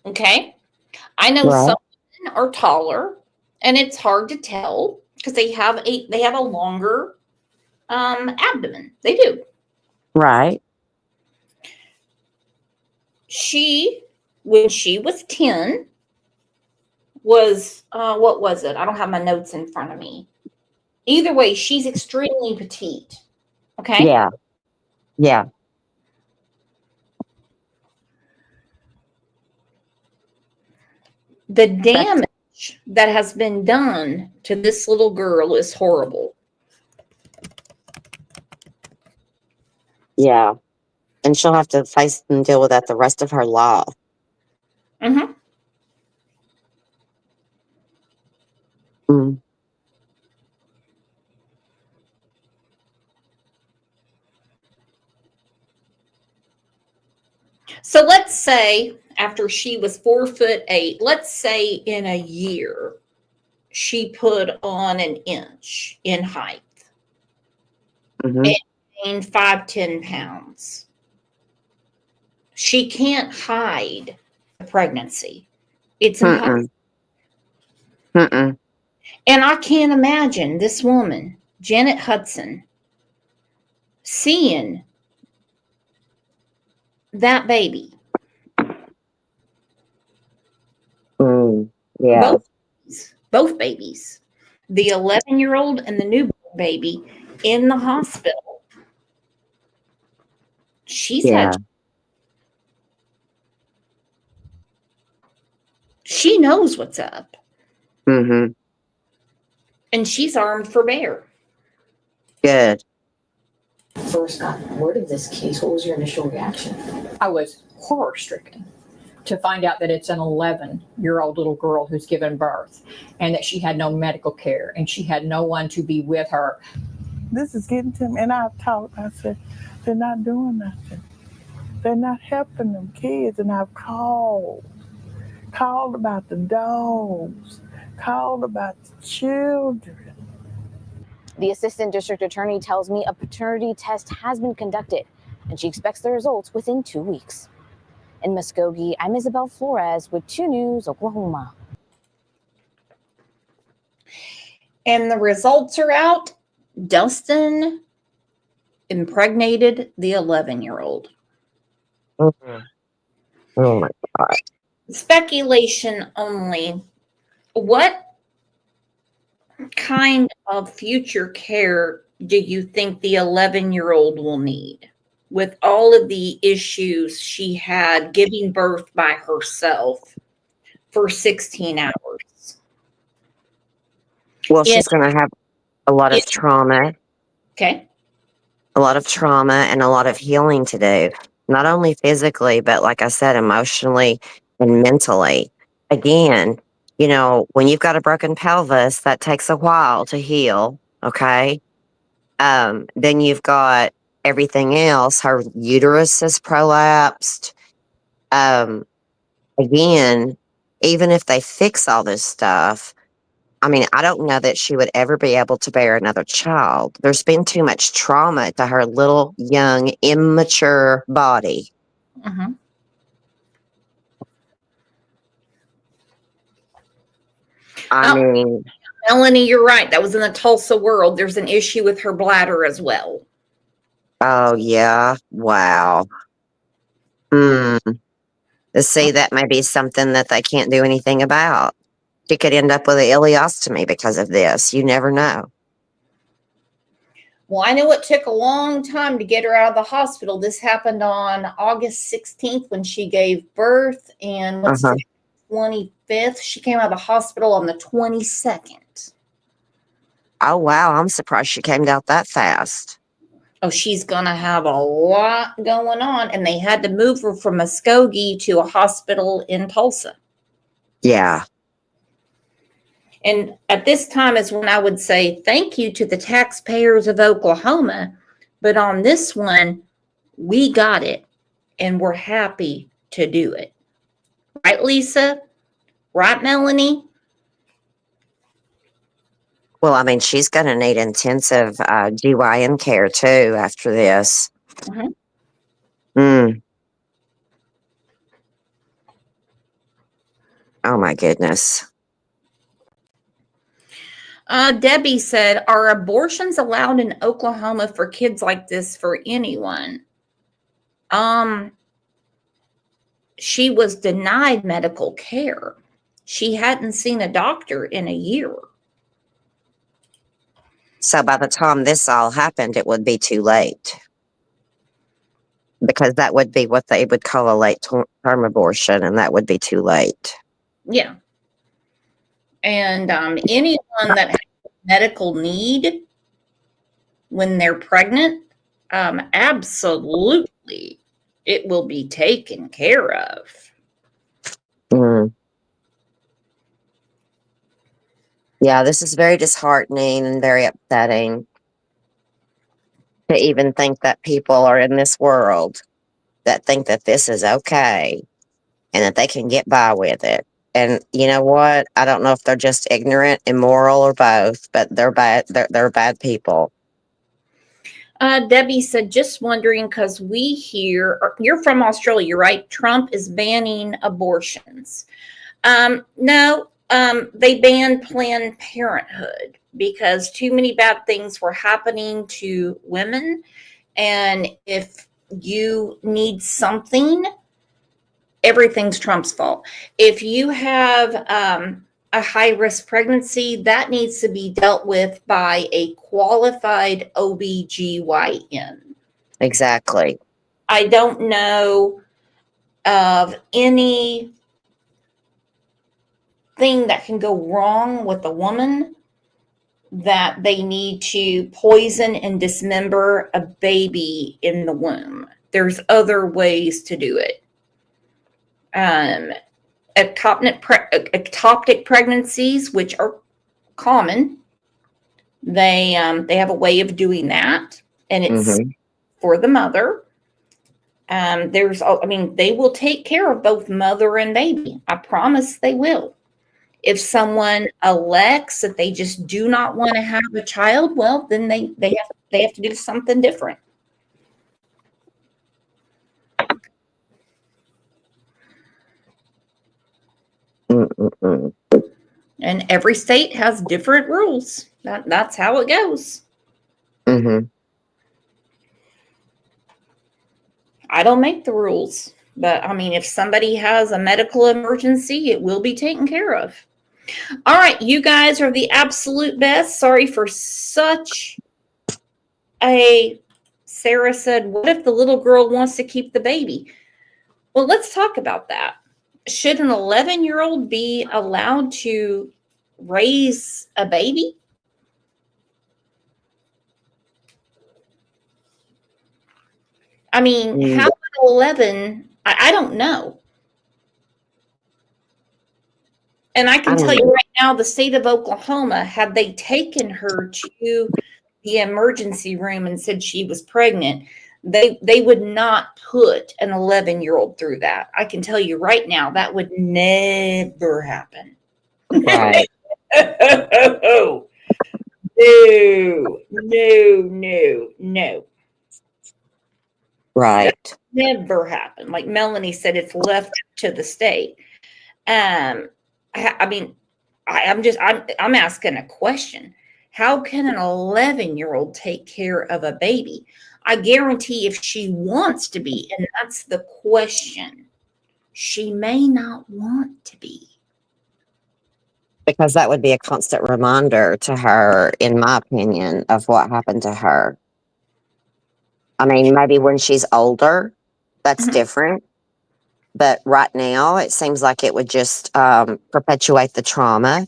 Okay. I know some women are taller, and it's hard to tell because they have a longer abdomen. They do. Right. She, when she was 10, was what was it? I don't have my notes in front of me. Either way, she's extremely petite. Okay? Yeah. Yeah. The damage that has been done to this little girl is horrible. Yeah. and she'll have to face and deal with that the rest of her life. Mm-hmm. Mm. So let's say after she was 4'8", let's say in a year, she put on an inch in height Mm-hmm. and gained 5-10 pounds. She can't hide the pregnancy. It's impossible. Mm-mm. And I can't imagine this woman, Janet Hudson, seeing that baby. Yeah. Both babies, the 11-year-old and the newborn baby in the hospital. She's Yeah. She knows what's up. Mm-hmm. And she's armed for bear. Good. First got word of this case, what was your initial reaction? I was horror stricken to find out that it's an 11-year-old little girl who's given birth and that she had no medical care and she had no one to be with her. This is getting to me, and I've talked. I said, they're not doing nothing. They're not helping them kids, and I've called about the dogs, called about the children. The assistant district attorney tells me a paternity test has been conducted, and she expects the results within 2 weeks. In Muskogee, I'm Isabel Flores with 2 News, Oklahoma. And the results are out. Dustin impregnated the 11-year-old. Mm-hmm. Oh my God. Speculation only. What kind of future care do you think the 11-year-old will need with all of the issues she had giving birth by herself for 16 hours? Well, she's going to have a lot of trauma. Okay. A lot of trauma and a lot of healing to do, not only physically, but like I said, emotionally and mentally. Again, you know, when you've got a broken pelvis, that takes a while to heal. Okay. Then you've got everything else. Her uterus is prolapsed. Again, even if they fix all this stuff, I mean, I don't know that she would ever be able to bear another child. There's been too much trauma to her little, young, immature body. Mm-hmm. I mean, Melanie, you're right. That was in the Tulsa world. There's an issue with her bladder as well. oh, yeah. Wow. See, that may be something that they can't do anything about. She could end up with an ileostomy because of this. You never know. Well, I know it took a long time to get her out of the hospital. This happened on August 16th when she gave birth, and what's the 25th? She came out of the hospital on the 22nd. Oh, wow. I'm surprised she came out that fast. Oh, she's going to have a lot going on, and they had to move her from Muskogee to a hospital in Tulsa. Yeah. And at this time is when I would say thank you to the taxpayers of Oklahoma. But on this one, we got it, and we're happy to do it. Right, Lisa? Right, Melanie? Well, I mean, she's going to need intensive GYN care too after this. Mm. Oh, my goodness. Debbie said, are abortions allowed in Oklahoma for kids like this for anyone? She was denied medical care. She hadn't seen a doctor in a year. So by the time this all happened, it would be too late. Because that would be what they would call a late term abortion, and that would be too late. Yeah. And anyone that has a medical need when they're pregnant, absolutely It will be taken care of. Mm. Yeah, this is very disheartening and very upsetting to even think that people are in this world that think that this is okay and that they can get by with it. And you know what? I don't know if they're just ignorant, immoral, or both, but they're bad. They're bad people. Debbie said, just wondering, because we hear, you're from Australia, right? Trump is banning abortions. No, they banned Planned Parenthood because too many bad things were happening to women. And if you need something, everything's Trump's fault. If you have a high risk pregnancy, that needs to be dealt with by a qualified OBGYN. Exactly. I don't know of any thing that can go wrong with a woman that they need to poison and dismember a baby in the womb. There's other ways to do it. Ectopic pregnancies, which are common, they have a way of doing that, and it's for the mother. They will take care of both mother and baby. I promise they will. If someone elects that they just do not want to have a child, well, then they have to do something different. And every state has different rules. That's how it goes. I don't make the rules, but I mean, if somebody has a medical emergency, it will be taken care of. All right, you guys are the absolute best. Sorry for such a... Sarah said, what if the little girl wants to keep the baby? Well, let's talk about that. Should an 11-year-old be allowed to raise a baby? I mean, how about 11? I don't know. And I can tell you right now, the state of Oklahoma, had they taken her to the emergency room and said she was pregnant, they would not put an 11-year-old through that. I can tell you right now, that would never happen. Right. No. Right. That never happened. Like Melanie said, it's left to the state. I'm asking a question. How can an 11-year-old take care of a baby? I guarantee if she wants to be, and that's the question, she may not want to be. Because that would be a constant reminder to her, in my opinion, of what happened to her. I mean, maybe when she's older, that's different. But right now, it seems like it would just perpetuate the trauma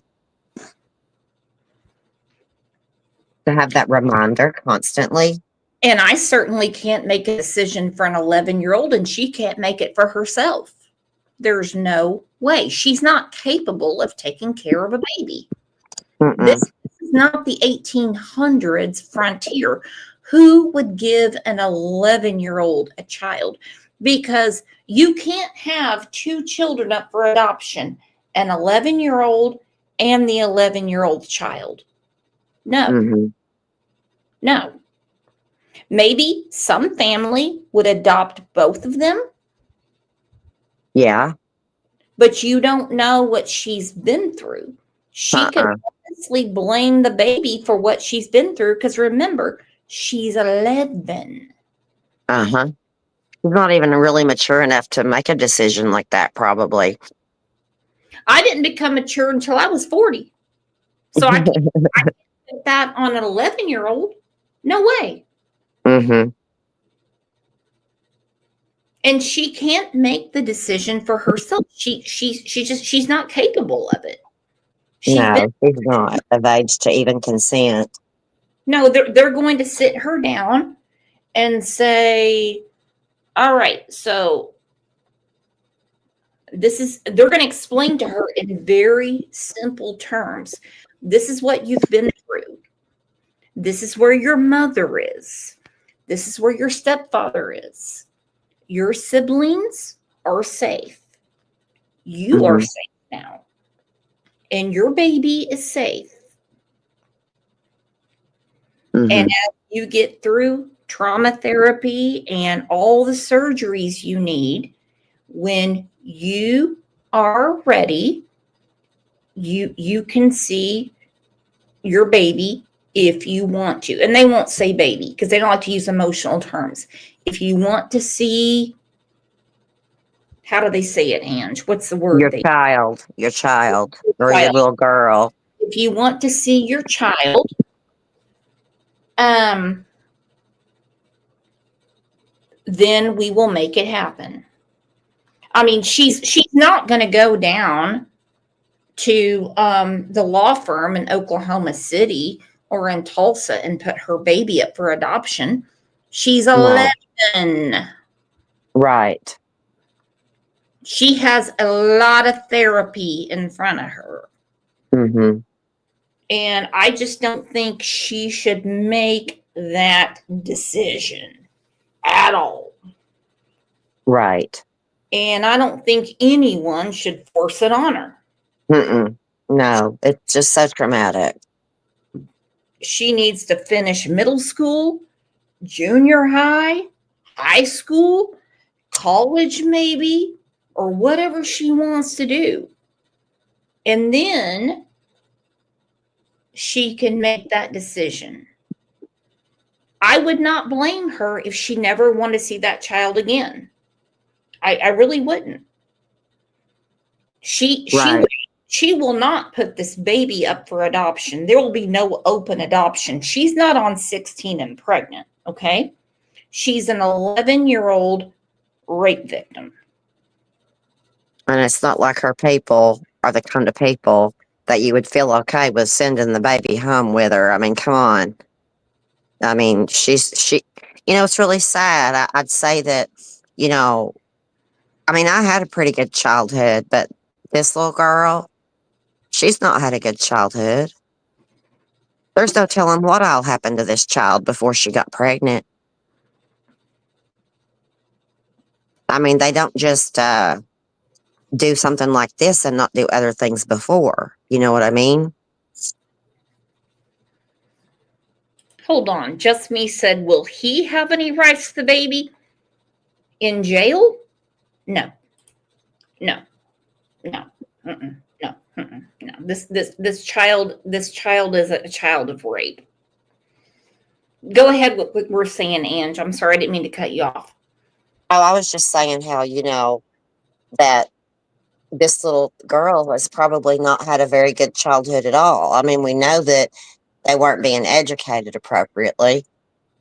to have that reminder constantly. And I certainly can't make a decision for an 11-year-old, and she can't make it for herself. There's no way. She's not capable of taking care of a baby. This is not the 1800s frontier. Who would give an 11-year-old a child? Because you can't have two children up for adoption, an 11-year-old and the 11-year-old child. No. No. Maybe some family would adopt both of them. Yeah. But you don't know what she's been through. She could honestly blame the baby for what she's been through, because remember, she's 11. She's not even really mature enough to make a decision like that, probably. I didn't become mature until I was 40. So I can't put that on an 11-year-old. No way. And she can't make the decision for herself. She's not capable of it. She's not of age to even consent. No, they're going to sit her down and say, All right, so they're going to explain to her in very simple terms. This is what you've been through. This is where your mother is. This is where your stepfather is. Your siblings are safe. You are safe now. And your baby is safe. And as you get through trauma therapy and all the surgeries you need, when you are ready, you can see your baby if you want to. And they won't say baby because they don't like to use emotional terms. If you want to see, how do they say it, Ange? What's the word? Your child, or your child. little girl. If you want to see your child, then we will make it happen. I mean, she's not going to go down to the law firm in Oklahoma City or in Tulsa and put her baby up for adoption. She's 11. Right. She has a lot of therapy in front of her. And I just don't think she should make that decision at all. Right. And I don't think anyone should force it on her. No, it's just so traumatic. She needs to finish middle school, junior high, high school, college maybe, or whatever she wants to do. And then she can make that decision. I would not blame her if she never wanted to see that child again. I really wouldn't. She will not put this baby up for adoption. There will be no open adoption. She's not on 16 and pregnant, okay? She's an 11-year-old rape victim. And it's not like her people are the kind of people that you would feel okay with sending the baby home with her. I mean, come on. I mean, it's really sad. I'd say that, I mean, I had a pretty good childhood, but this little girl, she's not had a good childhood. There's no telling what all happened to this child before she got pregnant. I mean, they don't just do something like this and not do other things before. You know what I mean? Hold on. Just Me said, will he have any rights to the baby in jail? No. No. No. No. No. This child is a child of rape. Go ahead with what we're saying, Ange. I'm sorry, I didn't mean to cut you off. Oh, I was just saying how, that this little girl has probably not had a very good childhood at all. I mean, we know that they weren't being educated appropriately.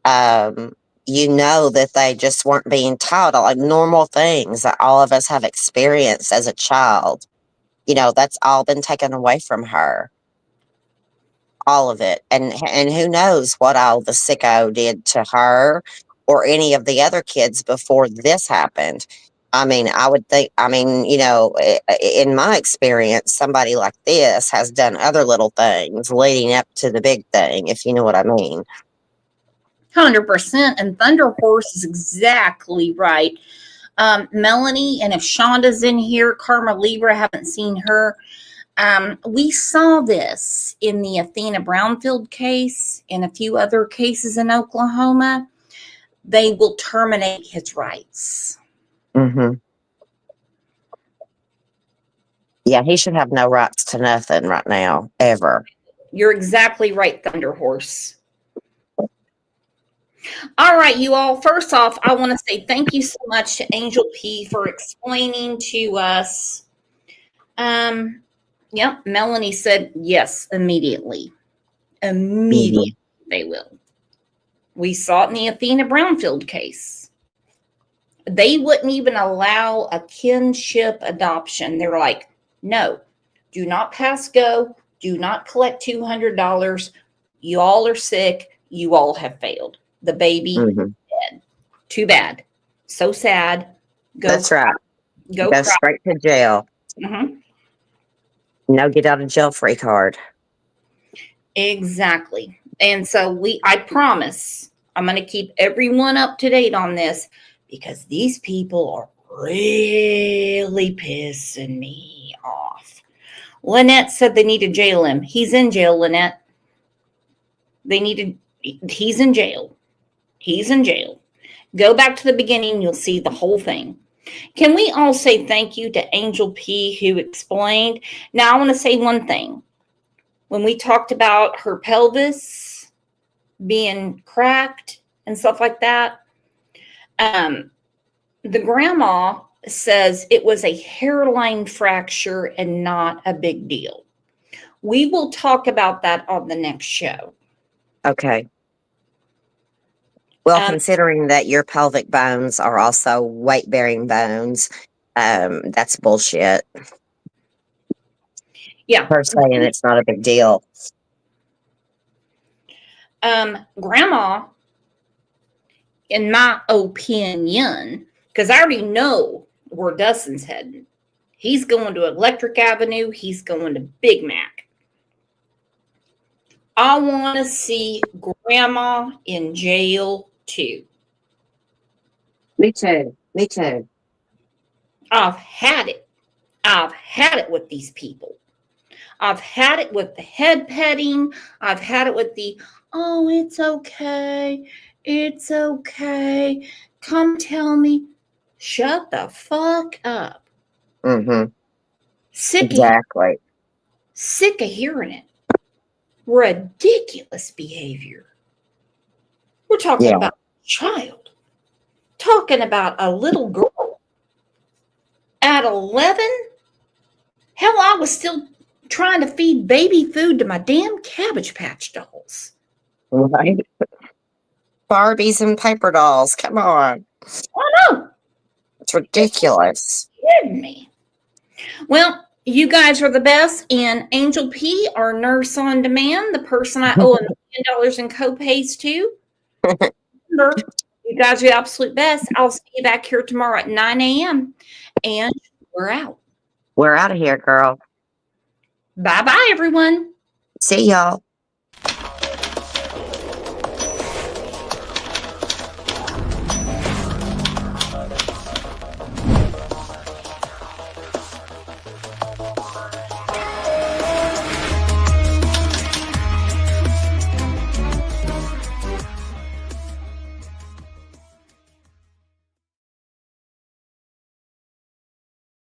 That they just weren't being taught like normal things that all of us have experienced as a child. That's all been taken away from her. All of it. And who knows what all the sicko did to her or any of the other kids before this happened. I mean, I would think, in my experience, somebody like this has done other little things leading up to the big thing, if you know what I mean. 100%. And Thunder Horse is exactly right. Melanie, and if Shonda's in here, Karma Libra, haven't seen her. We saw this in the Athena Brownfield case, in a few other cases in Oklahoma. They will terminate his rights. Yeah, he should have no rights to nothing right now, ever. You're exactly right, Thunder Horse. All right, you all. First off, I want to say thank you so much to Angel P for explaining to us. Yep, Melanie said yes, immediately. Immediately they will. We saw it in the Athena Brownfield case. They wouldn't even allow a kinship adoption. They're like, no, do not pass go. Do not collect $200. You all are sick. You all have failed. The baby dead. Too bad. So sad. That's right. Go Go cry. straight to jail. Mhm. No get out of jail free card. Exactly. And so I promise I'm going to keep everyone up to date on this because these people are really pissing me off. Lynette said they need to jail him. He's in jail, Lynette. He's in jail. He's in jail. Go back to the beginning. You'll see the whole thing. Can we all say thank you to Angel P who explained? Now I want to say one thing. When we talked about her pelvis being cracked and stuff like that, the grandma says it was a hairline fracture and not a big deal. We will talk about that on the next show. Okay. Well, considering that your pelvic bones are also weight-bearing bones, that's bullshit. Yeah. Her saying it's not a big deal. Grandma, in my opinion, because I already know where Dustin's heading. He's going to Electric Avenue. He's going to Big Mac. I want to see Grandma in jail too. Me too. Me too. I've had it. I've had it with these people. I've had it with the head petting. I've had it with the, oh, it's okay. It's okay. Come tell me. Shut the fuck up. Mm-hmm. Sick of hearing it. Ridiculous behavior. We're talking about a child. Talking about a little girl. At 11? Hell, I was still trying to feed baby food to my damn Cabbage Patch dolls. Right. Barbies and paper dolls. Come on. I know. It's ridiculous. Kidding me. Well, you guys are the best. And Angel P, our nurse on demand, the person I owe $1 in copays to. Remember, you guys are the absolute best. I'll see you back here tomorrow at 9 a.m. And we're out. We're out of here, girl. Bye-bye, everyone. See y'all.